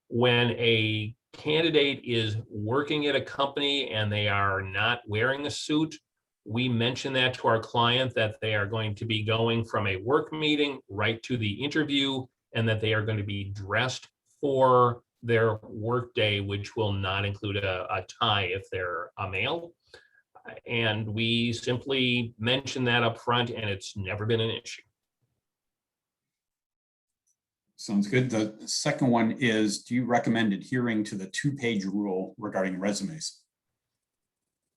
when a candidate is working at a company and they are not wearing a suit, we mention that to our client, that they are going to be going from a work meeting right to the interview, and that they are going to be dressed for their work day, which will not include a tie if they're a male. And we simply mention that up front, and it's never been an issue. Sounds good. The second one is, do you recommend adhering to the 2-page rule regarding resumes?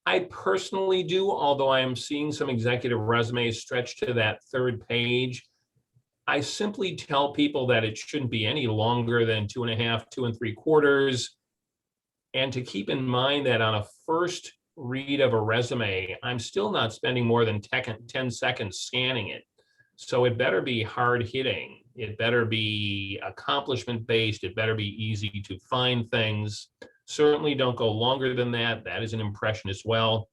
I personally do, although I am seeing some executive resumes stretch to that 3rd page. I simply tell people that it shouldn't be any longer than 2.5, 2 3/4. And to keep in mind that on a first read of a resume, I'm still not spending more than 10 seconds scanning it. So it better be hard hitting. It better be accomplishment based. It better be easy to find things. Certainly don't go longer than that. That is an impression as well.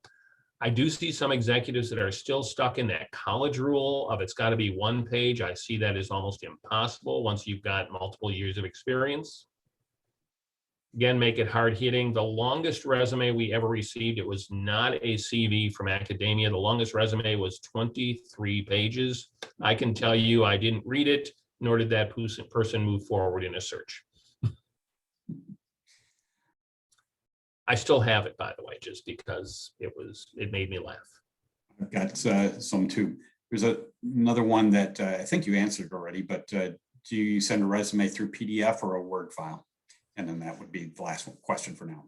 I do see some executives that are still stuck in that college rule of it's got to be 1 page. I see that as almost impossible once you've got multiple years of experience. Again, make it hard hitting. The longest resume we ever received, it was not a CV from academia. The longest resume was 23 pages. I can tell you I didn't read it, nor did that person move forward in a search. I still have it, by the way, just because it made me laugh. I've got some too. There's another one that I think you answered already, but do you send a resume through PDF or a Word file? And then that would be the last question for now.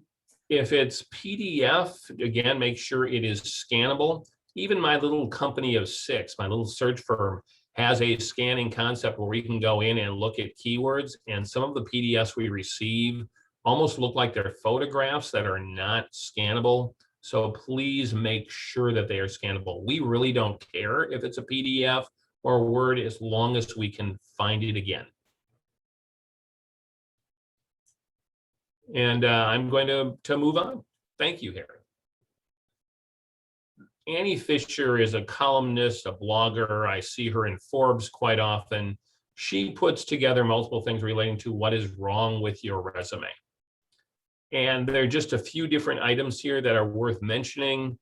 If it's PDF, again, make sure it is scannable. Even my little company of 6, my little search firm, has a scanning concept where we can go in and look at keywords, and some of the PDFs we receive almost look like they're photographs that are not scannable. So please make sure that they are scannable. We really don't care if it's a PDF or Word as long as we can find it again. And I'm going to move on. Thank you, Harry. Annie Fisher is a columnist, a blogger. I see her in Forbes quite often. She puts together multiple things relating to what is wrong with your resume. And there are just a few different items here that are worth mentioning.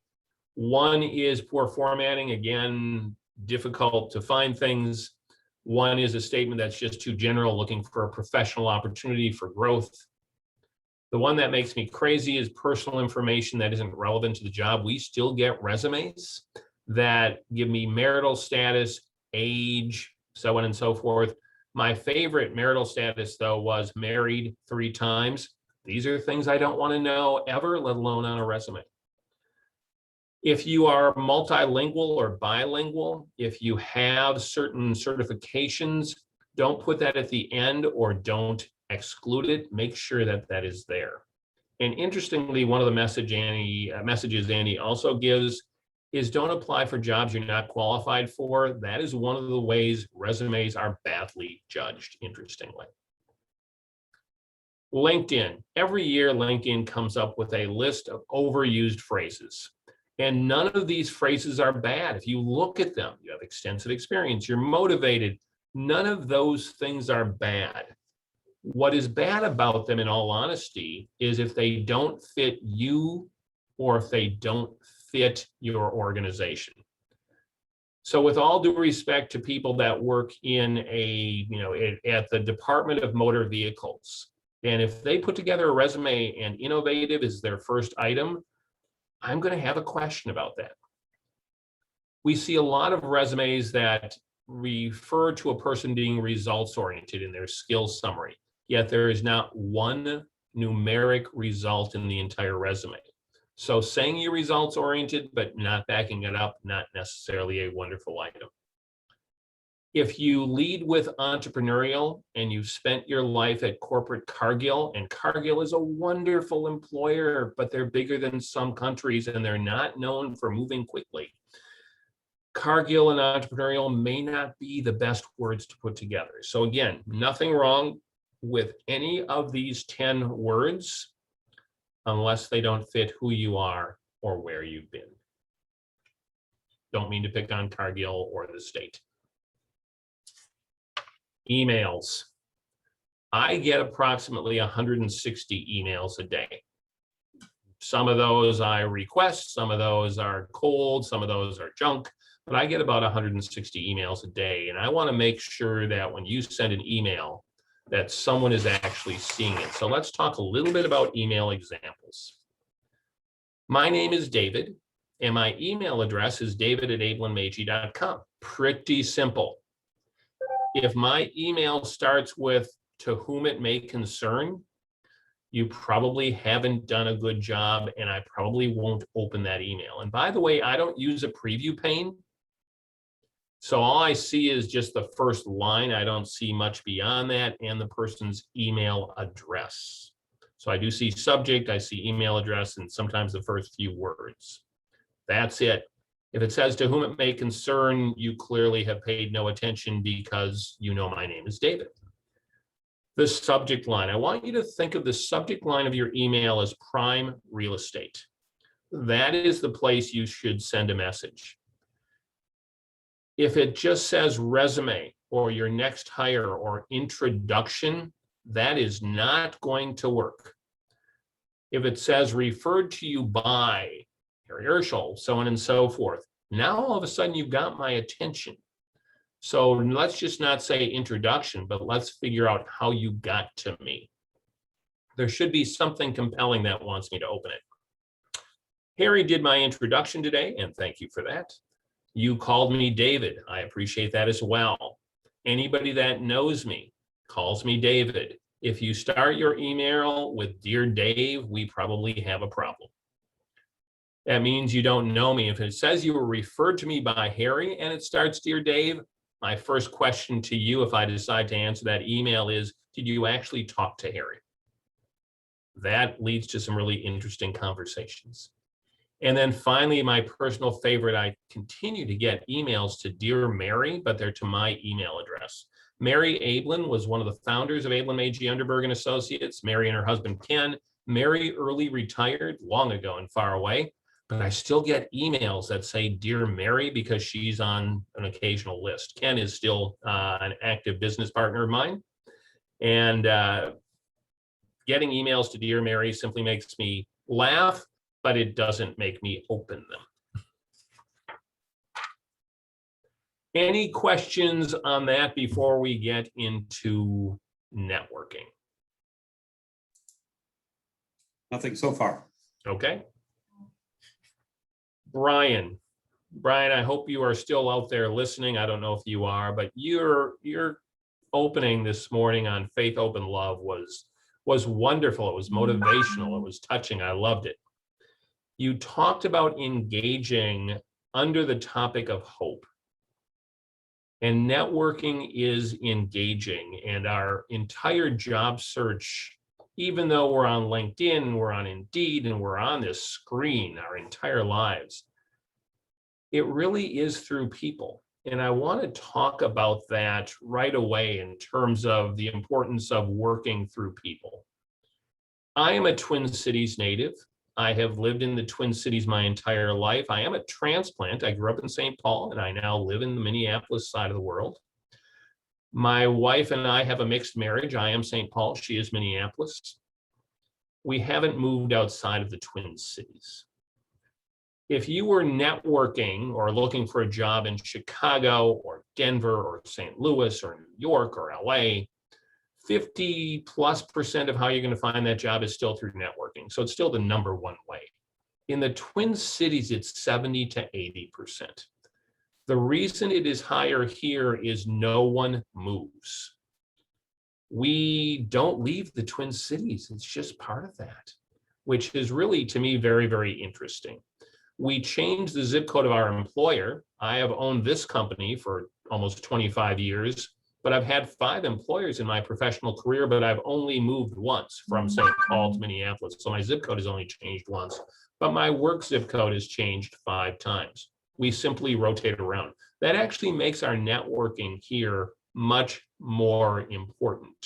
One is poor formatting. Again, difficult to find things. One is a statement that's just too general, looking for a professional opportunity for growth. The one that makes me crazy is personal information that isn't relevant to the job. We still get resumes that give me marital status, age, so on and so forth. My favorite marital status, though, was married 3 times. These are things I don't want to know ever, let alone on a resume. If you are multilingual or bilingual, if you have certain certifications, don't put that at the end or don't exclude it. Make sure that that is there. And interestingly, one of the messages Andy also gives is don't apply for jobs you're not qualified for. That is one of the ways resumes are badly judged, interestingly. LinkedIn. Every year, LinkedIn comes up with a list of overused phrases. And none of these phrases are bad. If you look at them, you have extensive experience, you're motivated. None of those things are bad. What is bad about them, in all honesty, is if they don't fit you or if they don't fit your organization. So with all due respect to people that work in at the Department of Motor Vehicles, and if they put together a resume and innovative is their first item, I'm going to have a question about that. We see a lot of resumes that refer to a person being results-oriented in their skills summary, yet there is not one numeric result in the entire resume. So saying you're results-oriented but not backing it up, not necessarily a wonderful item. If you lead with entrepreneurial and you've spent your life at corporate Cargill, and Cargill is a wonderful employer, but they're bigger than some countries and they're not known for moving quickly. Cargill and entrepreneurial may not be the best words to put together. So again, nothing wrong with any of these 10 words unless they don't fit who you are or where you've been. Don't mean to pick on Cargill or the state. Emails. I get approximately 160 emails a day. Some of those I request, some of those are cold, some of those are junk, but I get about 160 emails a day. And I want to make sure that when you send an email, that someone is actually seeing it. So let's talk a little bit about email examples. My name is David, and my email address is david@𝙤𝙤𝙤𝙤.com. Pretty simple. If my email starts with "to whom it may concern," you probably haven't done a good job, and I probably won't open that email. And by the way, I don't use a preview pane. So all I see is just the first line. I don't see much beyond that and the person's email address. So I do see subject, I see email address, and sometimes the first few words. That's it. If it says "to whom it may concern," you clearly have paid no attention because you know my name is David. The subject line. I want you to think of the subject line of your email as prime real estate. That is the place you should send a message. If it just says resume or your next hire or introduction, that is not going to work. If it says referred to you by Harry Urschel, so on and so forth, now all of a sudden you've got my attention. So let's just not say introduction, but let's figure out how you got to me. There should be something compelling that wants me to open it. Harry did my introduction today, and thank you for that. You called me David. I appreciate that as well. Anybody that knows me calls me David. If you start your email with "Dear Dave," we probably have a problem. That means you don't know me. If it says you were referred to me by Harry and it starts "Dear Dave," my first question to you, if I decide to answer that email, is, did you actually talk to Harry? That leads to some really interesting conversations. And then finally, my personal favorite, I continue to get emails to "Dear Mary," but they're to my email address. Mary Ablin was one of the founders of Ablin, Magy, Underberg and Associates. Mary and her husband, Ken. Mary early retired long ago and far away. but I still get emails that say, "Dear Mary," because she's on an occasional list. Ken is still an active business partner of mine. And getting emails to Dear Mary simply makes me laugh, but it doesn't make me open them. Any questions on that before we get into networking? Nothing so far. Okay. Brian, I hope you are still out there listening. I don't know if you are, but your opening this morning on Faith, Open, Love was wonderful. It was motivational. It was touching. I loved it. You talked about engaging under the topic of hope. And networking is engaging, and our entire job search, even though we're on LinkedIn, we're on Indeed, and we're on this screen our entire lives, it really is through people. And I want to talk about that right away in terms of the importance of working through people. I am a Twin Cities native. I have lived in the Twin Cities my entire life. I am a transplant. I grew up in St. Paul, and I now live in the Minneapolis side of the world. My wife and I have a mixed marriage. I am St. Paul. She is Minneapolis. We haven't moved outside of the Twin Cities. If you were networking or looking for a job in Chicago or Denver or St. Louis or New York or LA, 50+% of how you're going to find that job is still through networking. So it's still the number one way. In the Twin Cities, it's 70 to 80%. The reason it is higher here is no one moves. We don't leave the Twin Cities. It's just part of that, which is really, to me, very, very interesting. We changed the zip code of our employer. I have owned this company for almost 25 years, but I've had 5 employers in my professional career, but I've only moved once from St. Paul to Minneapolis. So my zip code has only changed once, but my work zip code has changed 5 times. We simply rotate around. That actually makes our networking here much more important.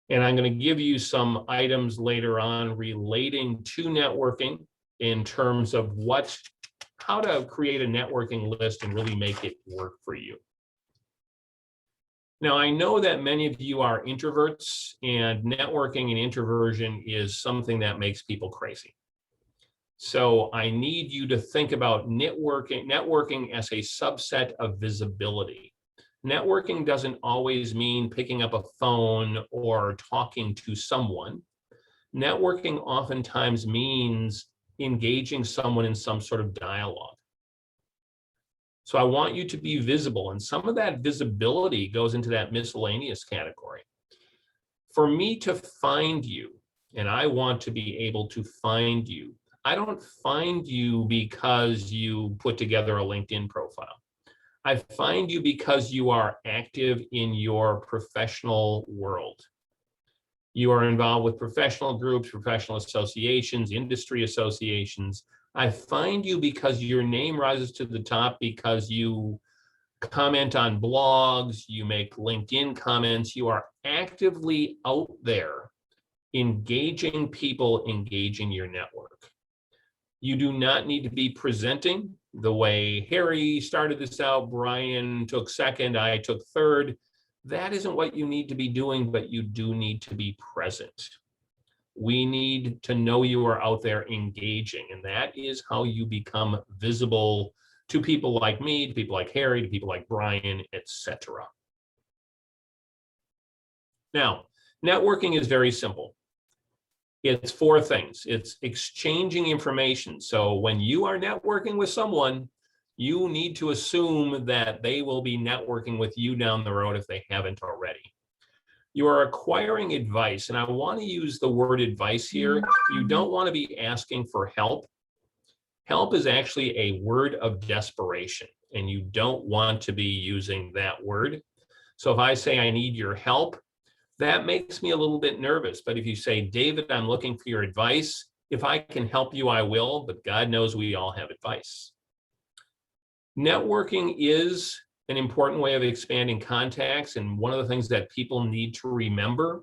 And I'm going to give you some items later on relating to networking in terms of how to create a networking list and really make it work for you. Now, I know that many of you are introverts, and networking and introversion is something that makes people crazy. So I need you to think about networking as a subset of visibility. Networking doesn't always mean picking up a phone or talking to someone. Networking oftentimes means engaging someone in some sort of dialogue. So I want you to be visible, and some of that visibility goes into that miscellaneous category. For me to find you, and I want to be able to find you, I don't find you because you put together a LinkedIn profile. I find you because you are active in your professional world. You are involved with professional groups, professional associations, industry associations. I find you because your name rises to the top because you comment on blogs, you make LinkedIn comments, you are actively out there engaging people, engaging your network. You do not need to be presenting the way Harry started this out, Brian took second, I took third. That isn't what you need to be doing, but you do need to be present. We need to know you are out there engaging, and that is how you become visible to people like me, to people like Harry, to people like Brian, etc. Now, networking is very simple. It's 4 things. It's exchanging information. So when you are networking with someone, you need to assume that they will be networking with you down the road if they haven't already. You are acquiring advice, and I want to use the word advice here. You don't want to be asking for help. Help is actually a word of desperation, and you don't want to be using that word. So if I say I need your help, that makes me a little bit nervous. But if you say, David, I'm looking for your advice, if I can help you, I will, but God knows we all have advice. Networking is an important way of expanding contacts, and one of the things that people need to remember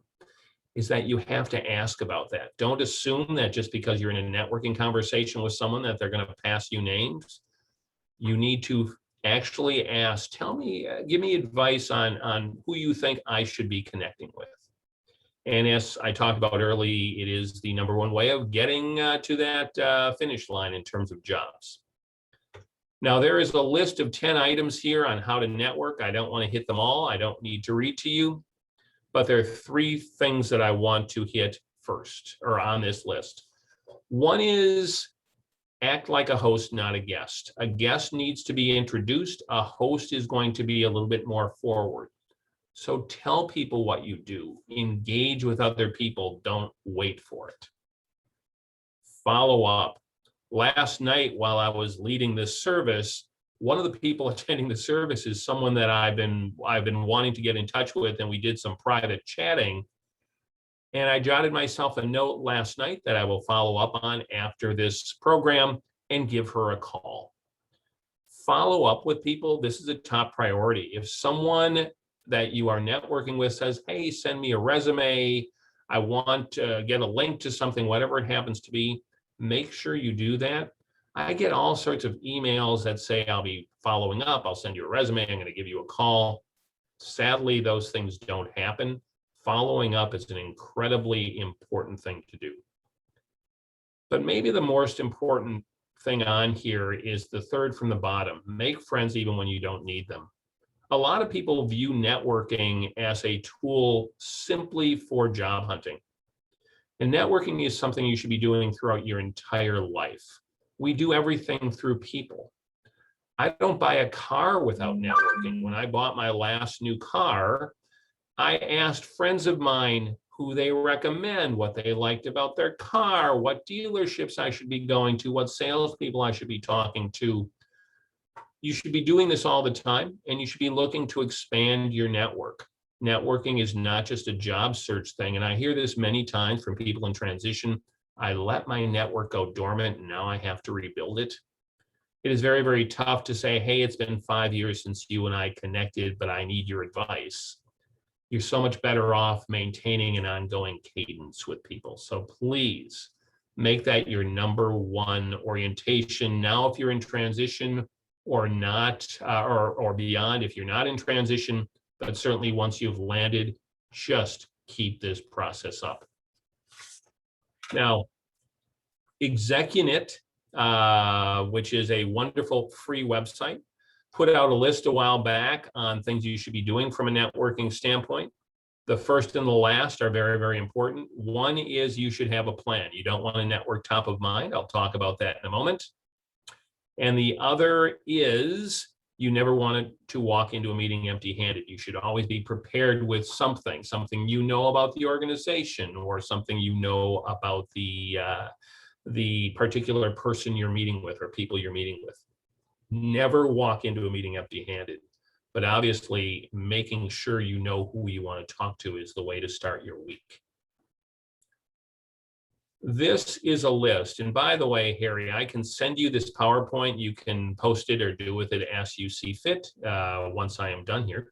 is that you have to ask about that. Don't assume that just because you're in a networking conversation with someone that they're going to pass you names. You need to actually ask, tell me, give me advice on who you think I should be connecting with. And as I talked about early, it is the number one way of getting to that finish line in terms of jobs. Now, there is a list of 10 items here on how to network. I don't want to hit them all. I don't need to read to you, but there are 3 things that I want to hit first, or on this list. One is act like a host, not a guest. A guest needs to be introduced. A host is going to be a little bit more forward. So tell people what you do. Engage with other people. Don't wait for it. Follow up. Last night, while I was leading this service, one of the people attending the service is someone that I've been wanting to get in touch with, and we did some private chatting. And I jotted myself a note last night that I will follow up on after this program and give her a call. Follow up with people. This is a top priority. If someone that you are networking with says, hey, send me a resume, I want to get a link to something, whatever it happens to be, make sure you do that. I get all sorts of emails that say, I'll be following up, I'll send you a resume, I'm going to give you a call. Sadly, those things don't happen. Following up is an incredibly important thing to do. But maybe the most important thing on here is the third from the bottom. Make friends even when you don't need them. A lot of people view networking as a tool simply for job hunting. And networking is something you should be doing throughout your entire life. We do everything through people. I don't buy a car without networking. When I bought my last new car, I asked friends of mine who they recommend, what they liked about their car, what dealerships I should be going to, what salespeople I should be talking to. You should be doing this all the time, and you should be looking to expand your network. Networking is not just a job search thing, and I hear this many times from people in transition. I let my network go dormant, and now I have to rebuild it. It is very, very tough to say, hey, it's been 5 years since you and I connected, but I need your advice. You're so much better off maintaining an ongoing cadence with people. So please make that your number one orientation. Now, if you're in transition or not, or beyond, if you're not in transition, but certainly once you've landed, just keep this process up. Now, Execunet, which is a wonderful free website, put out a list a while back on things you should be doing from a networking standpoint. The first and the last are very, very important. One is you should have a plan. You don't want to network top of mind. I'll talk about that in a moment. And the other is you never want to walk into a meeting empty-handed. You should always be prepared with something you know about the organization, or something you know about the particular person you're meeting with or people you're meeting with. Never walk into a meeting empty-handed, but obviously making sure you know who you want to talk to is the way to start your week. This is a list, and by the way, Harry, I can send you this PowerPoint. You can post it or do with it as you see fit once I am done here.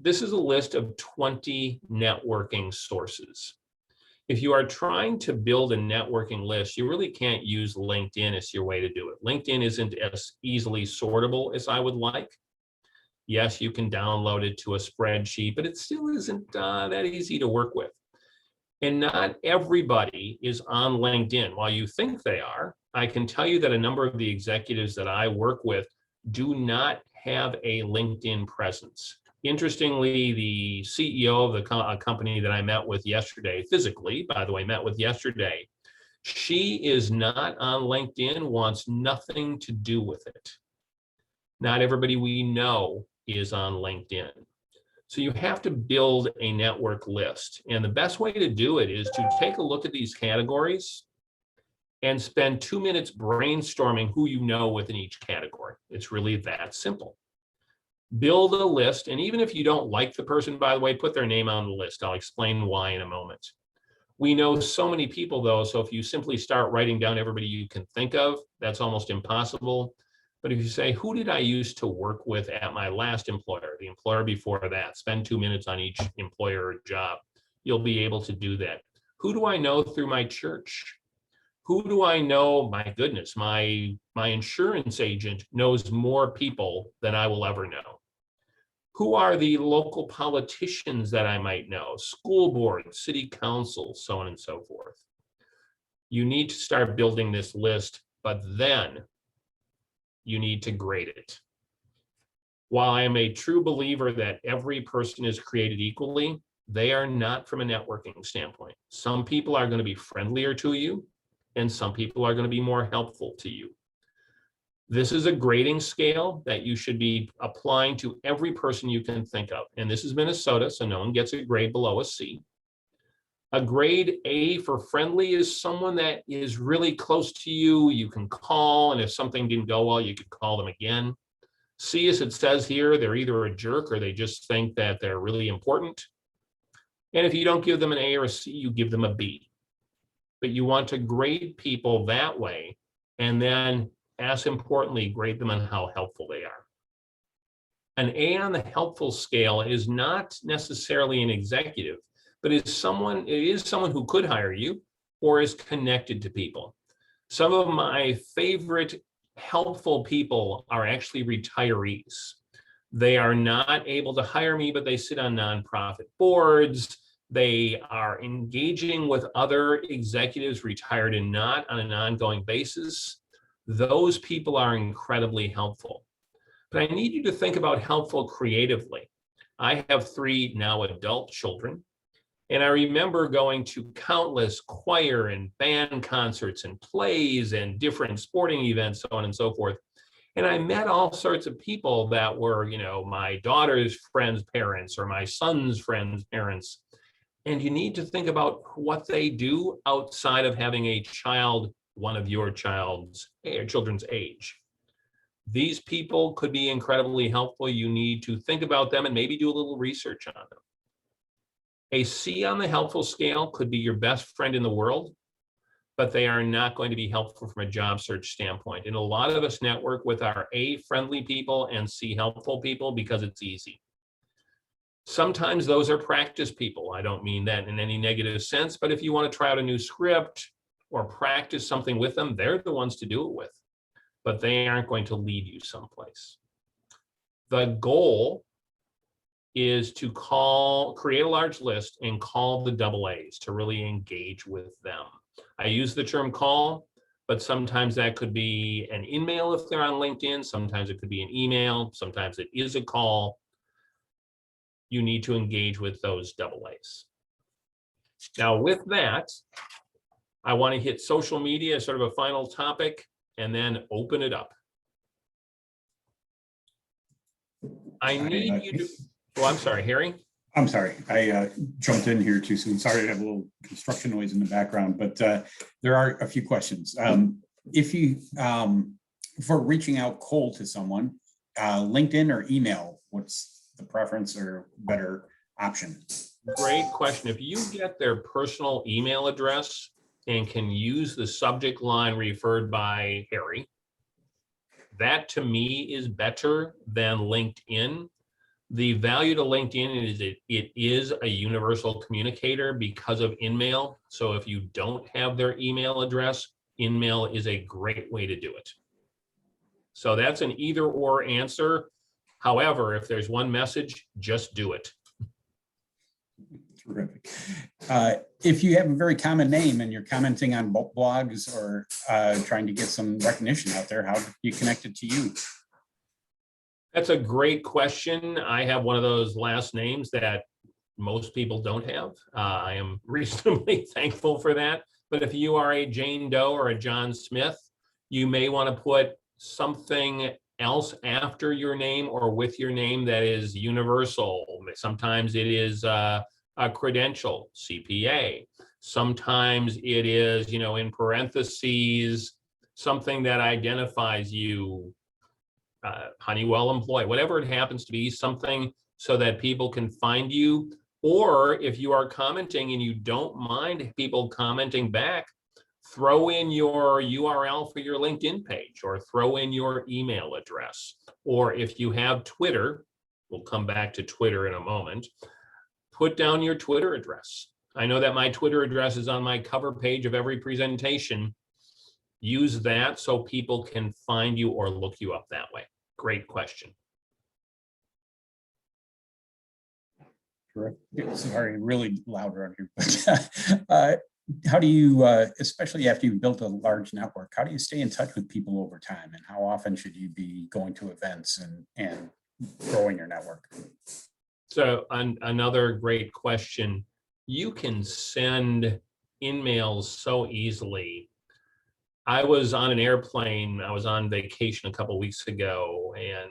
This is a list of 20 networking sources. If you are trying to build a networking list, you really can't use LinkedIn as your way to do it. LinkedIn isn't as easily sortable as I would like. Yes, you can download it to a spreadsheet, but it still isn't that easy to work with. And not everybody is on LinkedIn. While you think they are, I can tell you that a number of the executives that I work with do not have a LinkedIn presence. Interestingly, the CEO of the company that I met with yesterday, physically, by the way, met with yesterday, she is not on LinkedIn, wants nothing to do with it. Not everybody we know is on LinkedIn. So you have to build a network list. And the best way to do it is to take a look at these categories and spend 2 minutes brainstorming who you know within each category. It's really that simple. Build a list, and even if you don't like the person, by the way, put their name on the list. I'll explain why in a moment. We know so many people, though, so if you simply start writing down everybody you can think of, that's almost impossible. But if you say, who did I used to work with at my last employer, the employer before that, spend 2 minutes on each employer or job, you'll be able to do that. Who do I know through my church? Who do I know? My goodness, my insurance agent knows more people than I will ever know. Who are the local politicians that I might know? School board, city council, so on and so forth. You need to start building this list, but then you need to grade it. While I am a true believer that every person is created equally, they are not from a networking standpoint. Some people are going to be friendlier to you, and some people are going to be more helpful to you. This is a grading scale that you should be applying to every person you can think of. And this is Minnesota, so no one gets a grade below a C. A grade A for friendly is someone that is really close to you. You can call, and if something didn't go well, you could call them again. C, as it says here, they're either a jerk or they just think that they're really important. And if you don't give them an A or a C, you give them a B. But you want to grade people that way, and then, as importantly, grade them on how helpful they are. An A on the helpful scale is not necessarily an executive, but it is someone who could hire you or is connected to people. Some of my favorite helpful people are actually retirees. They are not able to hire me, but they sit on nonprofit boards. They are engaging with other executives, retired and not, on an ongoing basis. Those people are incredibly helpful. But I need you to think about helpful creatively. I have 3 now adult children, and I remember going to countless choir and band concerts and plays and different sporting events, so on and so forth. And I met all sorts of people that were, my daughter's friends' parents or my son's friends' parents. And you need to think about what they do outside of having a child, one of your children's age. These people could be incredibly helpful. You need to think about them and maybe do a little research on them. A C on the helpful scale could be your best friend in the world, but they are not going to be helpful from a job search standpoint. And a lot of us network with our A friendly people and C helpful people because it's easy. Sometimes those are practice people. I don't mean that in any negative sense, but if you want to try out a new script or practice something with them, they're the ones to do it with, but they aren't going to lead you someplace. The goal is to create a large list and call the AA's to really engage with them. I use the term call, but sometimes that could be an email if they're on LinkedIn. Sometimes it could be an email. Sometimes it is a call. You need to engage with those AA's. Now with that, I want to hit social media as sort of a final topic and then open it up. I need you to, I'm sorry, Harry. I'm sorry, I jumped in here too soon. Sorry to have a little construction noise in the background, but there are a few questions. If you, for reaching out cold to someone, LinkedIn or email, what's the preference or better option? Great question. If you get their personal email address and can use the subject line referred by Harry, that to me is better than LinkedIn. The value to LinkedIn is it is a universal communicator because of InMail. So if you don't have their email address, InMail is a great way to do it. So that's an either or answer. However, if there's one message, just do it. Terrific. If you have a very common name and you're commenting on blogs or trying to get some recognition out there, how do you connect it to you? That's a great question. I have one of those last names that most people don't have. I am reasonably thankful for that. But if you are a Jane Doe or a John Smith, you may want to put something else after your name or with your name that is universal. Sometimes it is a credential, CPA. Sometimes it is, in parentheses, something that identifies you, Honeywell employee, whatever it happens to be, something so that people can find you. Or if you are commenting and you don't mind people commenting back, throw in your URL for your LinkedIn page or throw in your email address. Or if you have Twitter, we'll come back to Twitter in a moment, put down your Twitter address. I know that my Twitter address is on my cover page of every presentation. Use that so people can find you or look you up that way. Great question. Sorry, really loud around here. But how do you, especially after you've built a large network, how do you stay in touch with people over time? And how often should you be going to events and growing your network? So another great question. You can send emails so easily. I was on an airplane. I was on vacation a couple weeks ago and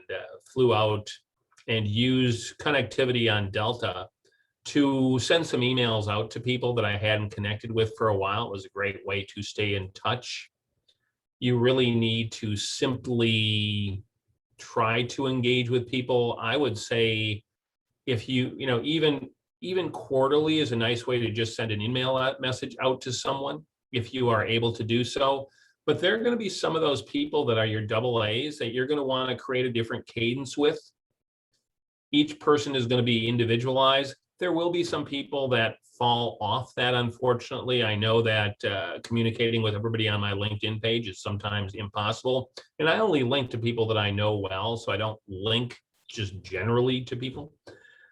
flew out and used connectivity on Delta to send some emails out to people that I hadn't connected with for a while. It was a great way to stay in touch. You really need to simply try to engage with people. I would say if even quarterly is a nice way to just send an email message out to someone if you are able to do so. But there are going to be some of those people that are your AAs that you're going to want to create a different cadence with. Each person is going to be individualized. There will be some people that fall off that, unfortunately. I know that communicating with everybody on my LinkedIn page is sometimes impossible. And I only link to people that I know well, so I don't link just generally to people.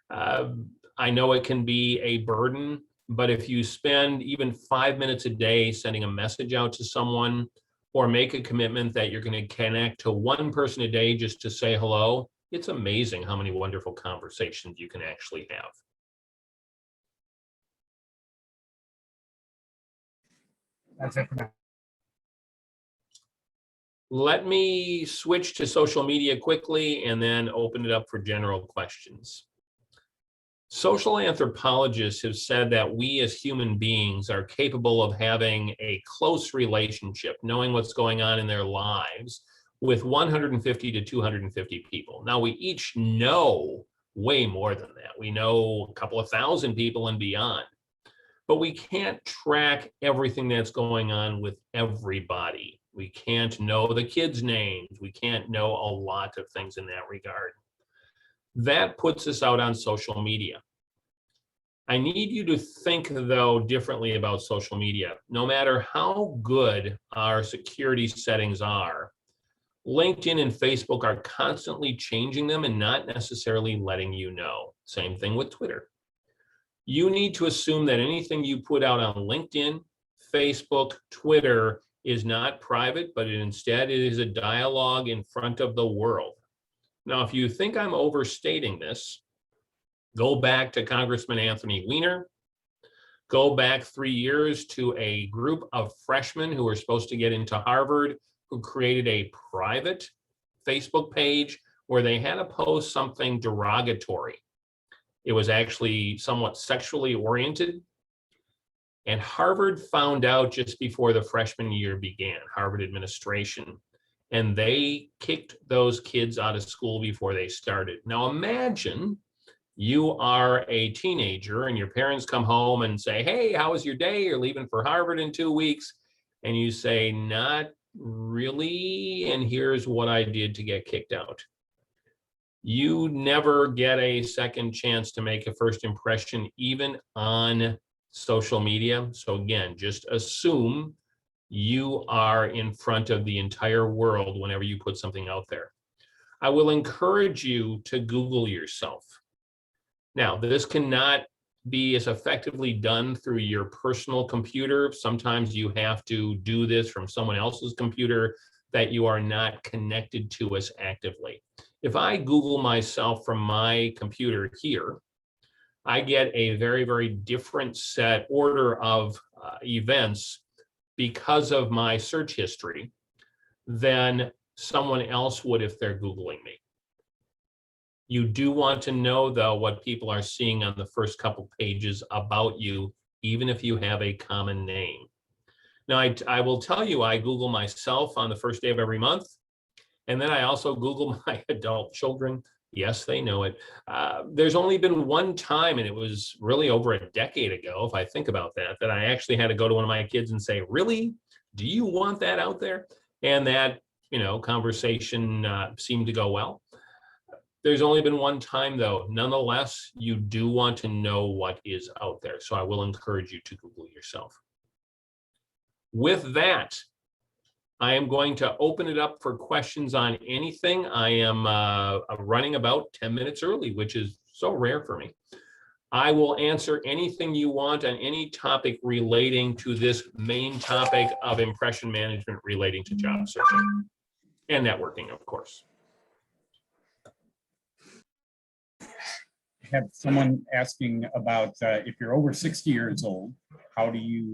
I know it can be a burden, but if you spend even 5 minutes a day sending a message out to someone or make a commitment that you're going to connect to one person a day just to say hello, it's amazing how many wonderful conversations you can actually have. That's it for now. Let me switch to social media quickly and then open it up for general questions. Social anthropologists have said that we as human beings are capable of having a close relationship, knowing what's going on in their lives with 150 to 250 people. Now, we each know way more than that. We know a couple of thousand people and beyond, but we can't track everything that's going on with everybody. We can't know the kids' names. We can't know a lot of things in that regard. That puts us out on social media. I need you to think, though, differently about social media. No matter how good our security settings are, LinkedIn and Facebook are constantly changing them and not necessarily letting you know. Same thing with Twitter. You need to assume that anything you put out on LinkedIn, Facebook, Twitter is not private, but instead it is a dialogue in front of the world. Now, if you think I'm overstating this, go back to Congressman Anthony Weiner, go back 3 years to a group of freshmen who were supposed to get into Harvard, who created a private Facebook page where they had to post something derogatory. It was actually somewhat sexually oriented. And Harvard found out just before the freshman year began, Harvard administration, and they kicked those kids out of school before they started. Now imagine you are a teenager and your parents come home and say, hey, how was your day? You're leaving for Harvard in 2 weeks. And you say, not really, and here's what I did to get kicked out. You never get a second chance to make a first impression, even on social media. So again, just assume you are in front of the entire world whenever you put something out there. I will encourage you to Google yourself. Now, this cannot be as effectively done through your personal computer. Sometimes you have to do this from someone else's computer that you are not connected to as actively. If I Google myself from my computer here, I get a very, very different order of events because of my search history than someone else would if they're Googling me. You do want to know, though, what people are seeing on the first couple pages about you, even if you have a common name. Now, I will tell you, I Google myself on the first day of every month, and then I also Google my adult children. Yes, they know it. There's only been one time, and it was really over a decade ago, if I think about that, that I actually had to go to one of my kids and say, really, do you want that out there? And that, conversation seemed to go well. There's only been one time though. Nonetheless, you do want to know what is out there. So I will encourage you to Google yourself. With that, I am going to open it up for questions on anything. I am running about 10 minutes early, which is so rare for me. I will answer anything you want on any topic relating to this main topic of impression management relating to job searching and networking, of course. I have someone asking about if you're over 60 years old, how do you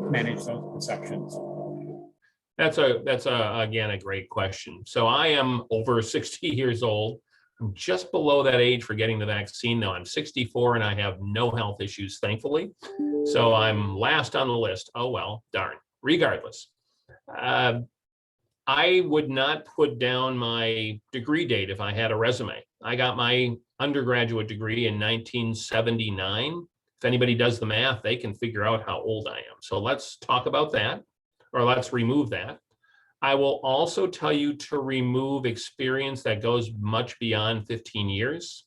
manage those perceptions? That's again a great question. So I am over 60 years old. I'm just below that age for getting the vaccine now. I'm 64 and I have no health issues, thankfully. So I'm last on the list. Oh well, darn. Regardless, I would not put down my degree date if I had a resume. I got my undergraduate degree in 1979. If anybody does the math, they can figure out how old I am. So let's talk about that, or let's remove that. I will also tell you to remove experience that goes much beyond 15 years.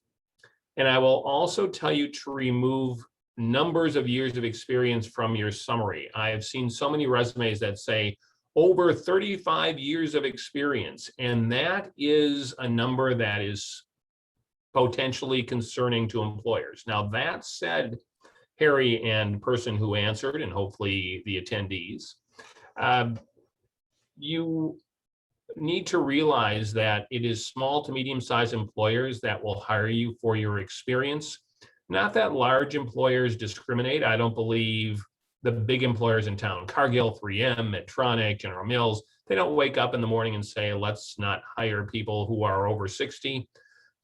And I will also tell you to remove numbers of years of experience from your summary. I have seen so many resumes that say over 35 years of experience, and that is a number that is potentially concerning to employers. Now, that said, Harry and person who answered, and hopefully the attendees, you need to realize that it is small to medium-sized employers that will hire you for your experience. Not that large employers discriminate. I don't believe the big employers in town, Cargill, 3M, Medtronic, General Mills, they don't wake up in the morning and say, let's not hire people who are over 60.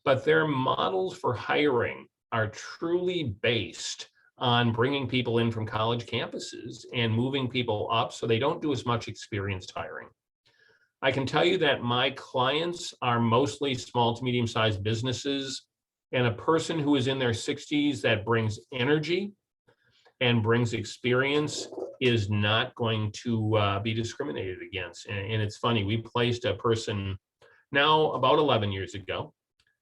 But their models for hiring are truly based on bringing people in from college campuses and moving people up, so they don't do as much experienced hiring. I can tell you that my clients are mostly small to medium-sized businesses, and a person who is in their 60s that brings energy and brings experience is not going to be discriminated against. And it's funny, we placed a person now about 11 years ago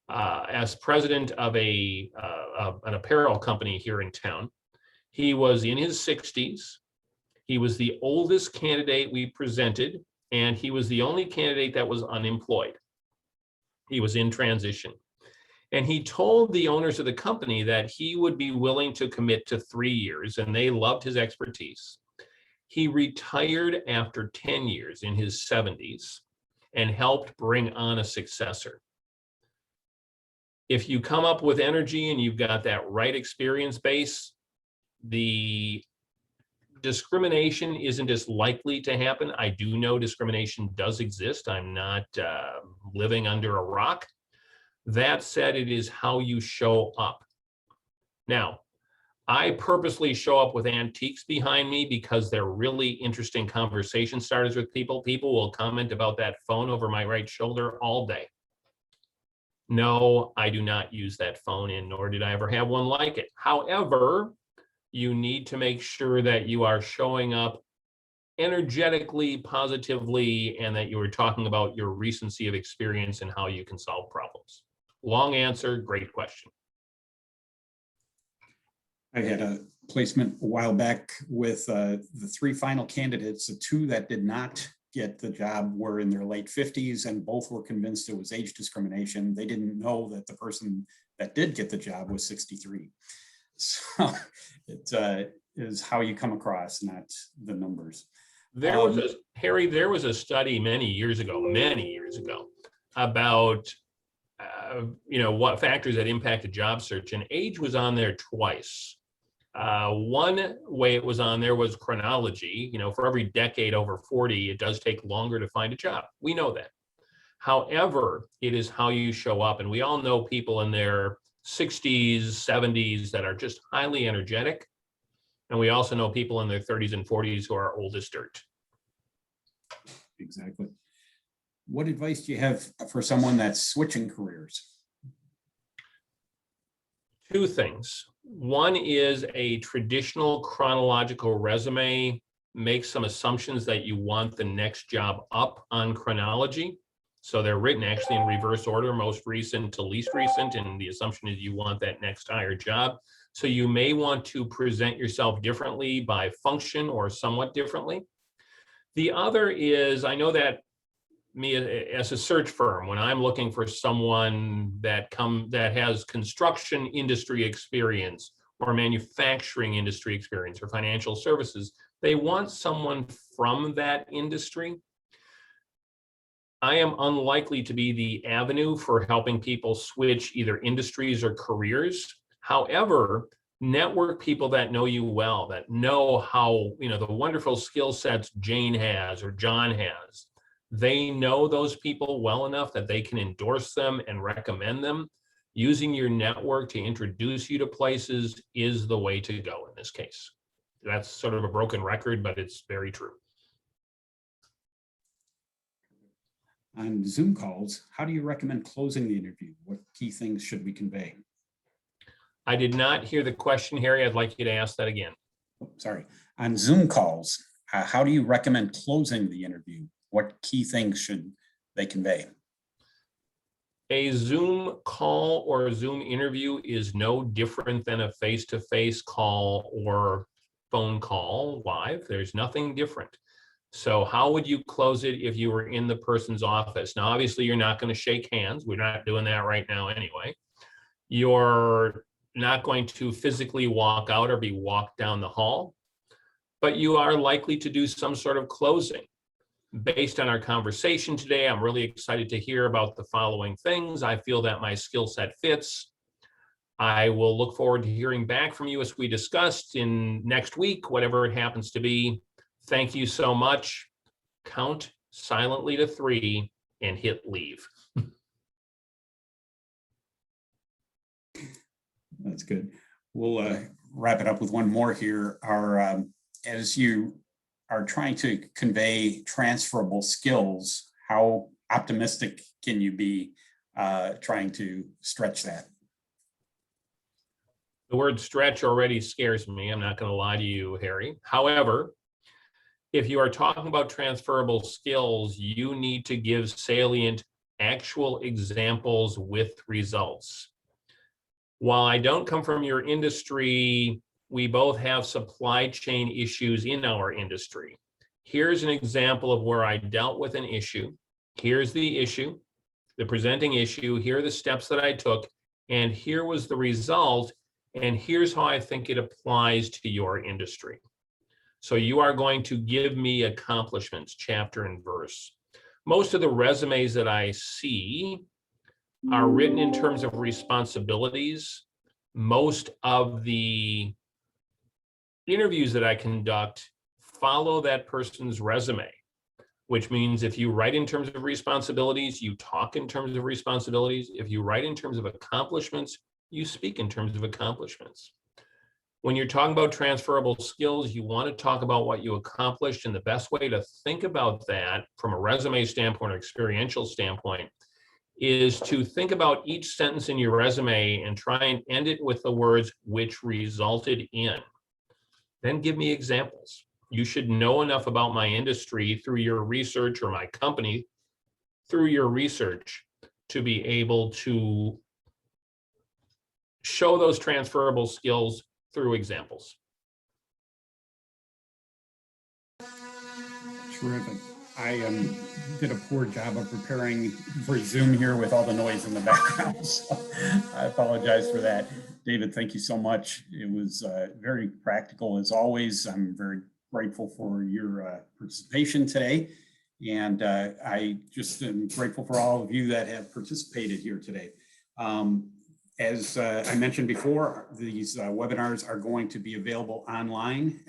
as president of an apparel company here in town. He was in his 60s. He was the oldest candidate we presented, and he was the only candidate that was unemployed. He was in transition. And he told the owners of the company that he would be willing to commit to 3 years, and they loved his expertise. He retired after 10 years in his 70s and helped bring on a successor. If you come up with energy and you've got that right experience base, the discrimination isn't as likely to happen. I do know discrimination does exist. I'm not living under a rock. That said, it is how you show up. Now, I purposely show up with antiques behind me because they're really interesting conversation starters with people. People will comment about that phone over my right shoulder all day. No, I do not use that phone, and nor did I ever have one like it. However, you need to make sure that you are showing up energetically, positively, and that you are talking about your recency of experience and how you can solve problems. Long answer, great question. I had a placement a while back with the 3 final candidates. The 2 that did not get the job were in their late 50s, and both were convinced it was age discrimination. They didn't know that the person that did get the job was 63. So it is how you come across, not the numbers. There was Harry, there was a study many years ago, about what factors that impacted job search, and age was on there twice. One way it was on there was chronology. For every decade over 40, it does take longer to find a job. We know that. However, it is how you show up, and we all know people in their 60s, 70s that are just highly energetic. And we also know people in their 30s and 40s who are old as dirt. Exactly. What advice do you have for someone that's switching careers? 2 things. One is a traditional chronological resume makes some assumptions that you want the next job up on chronology. So they're written actually in reverse order, most recent to least recent, and the assumption is you want that next higher job. So you may want to present yourself differently by function or somewhat differently. The other is, I know that me as a search firm, when I'm looking for someone that has construction industry experience or manufacturing industry experience or financial services, they want someone from that industry. I am unlikely to be the avenue for helping people switch either industries or careers. However, network people that know you well, that know how, the wonderful skill sets Jane has or John has. They know those people well enough that they can endorse them and recommend them. Using your network to introduce you to places is the way to go in this case. That's sort of a broken record, but it's very true. On Zoom calls, how do you recommend closing the interview? What key things should we convey? I did not hear the question, Harry. I'd like you to ask that again. Oh, sorry. On Zoom calls, how do you recommend closing the interview? What key things should they convey? A Zoom call or a Zoom interview is no different than a face-to-face call or phone call live. There's nothing different. So how would you close it if you were in the person's office? Now, obviously, you're not going to shake hands. We're not doing that right now anyway. You're not going to physically walk out or be walked down the hall, but you are likely to do some sort of closing. Based on our conversation today, I'm really excited to hear about the following things. I feel that my skill set fits. I will look forward to hearing back from you as we discussed in next week, whatever it happens to be. Thank you so much. Count silently to 3 and hit leave. That's good. We'll wrap it up with one more here. As you are trying to convey transferable skills, how optimistic can you be trying to stretch that? The word stretch already scares me. I'm not going to lie to you, Harry. However, if you are talking about transferable skills, you need to give salient, actual examples with results. While I don't come from your industry, we both have supply chain issues in our industry. Here's an example of where I dealt with an issue. Here's the issue, the presenting issue. Here are the steps that I took, and here was the result. And here's how I think it applies to your industry. So you are going to give me accomplishments, chapter and verse. Most of the resumes that I see are written in terms of responsibilities. Most of the interviews that I conduct follow that person's resume, which means if you write in terms of responsibilities, you talk in terms of responsibilities. If you write in terms of accomplishments, you speak in terms of accomplishments. When you're talking about transferable skills, you want to talk about what you accomplished, and the best way to think about that from a resume standpoint or experiential standpoint is to think about each sentence in your resume and try and end it with the words "which resulted in." Then give me examples. You should know enough about my industry through your research, or my company through your research, to be able to show those transferable skills through examples. Terrific. I did a poor job of preparing for Zoom here with all the noise in the background, so I apologize for that. David, thank you so much. It was very practical as always. I'm very grateful for your participation today, and I just am grateful for all of you that have participated here today. As I mentioned before, these webinars are going to be available online.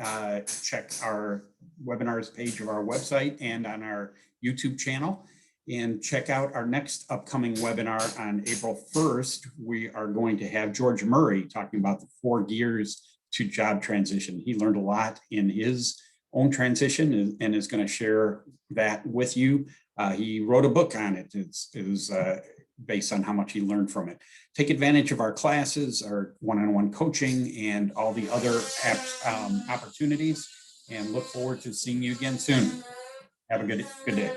Check our webinars page of our website and on our YouTube channel, and check out our next upcoming webinar on April 1st. We are going to have George Murray talking about the 4 gears to job transition. He learned a lot in his own transition and is going to share that with you. He wrote a book on it. It was based on how much he learned from it. Take advantage of our classes, our one-on-one coaching, and all the other opportunities, and look forward to seeing you again soon. Have a good day.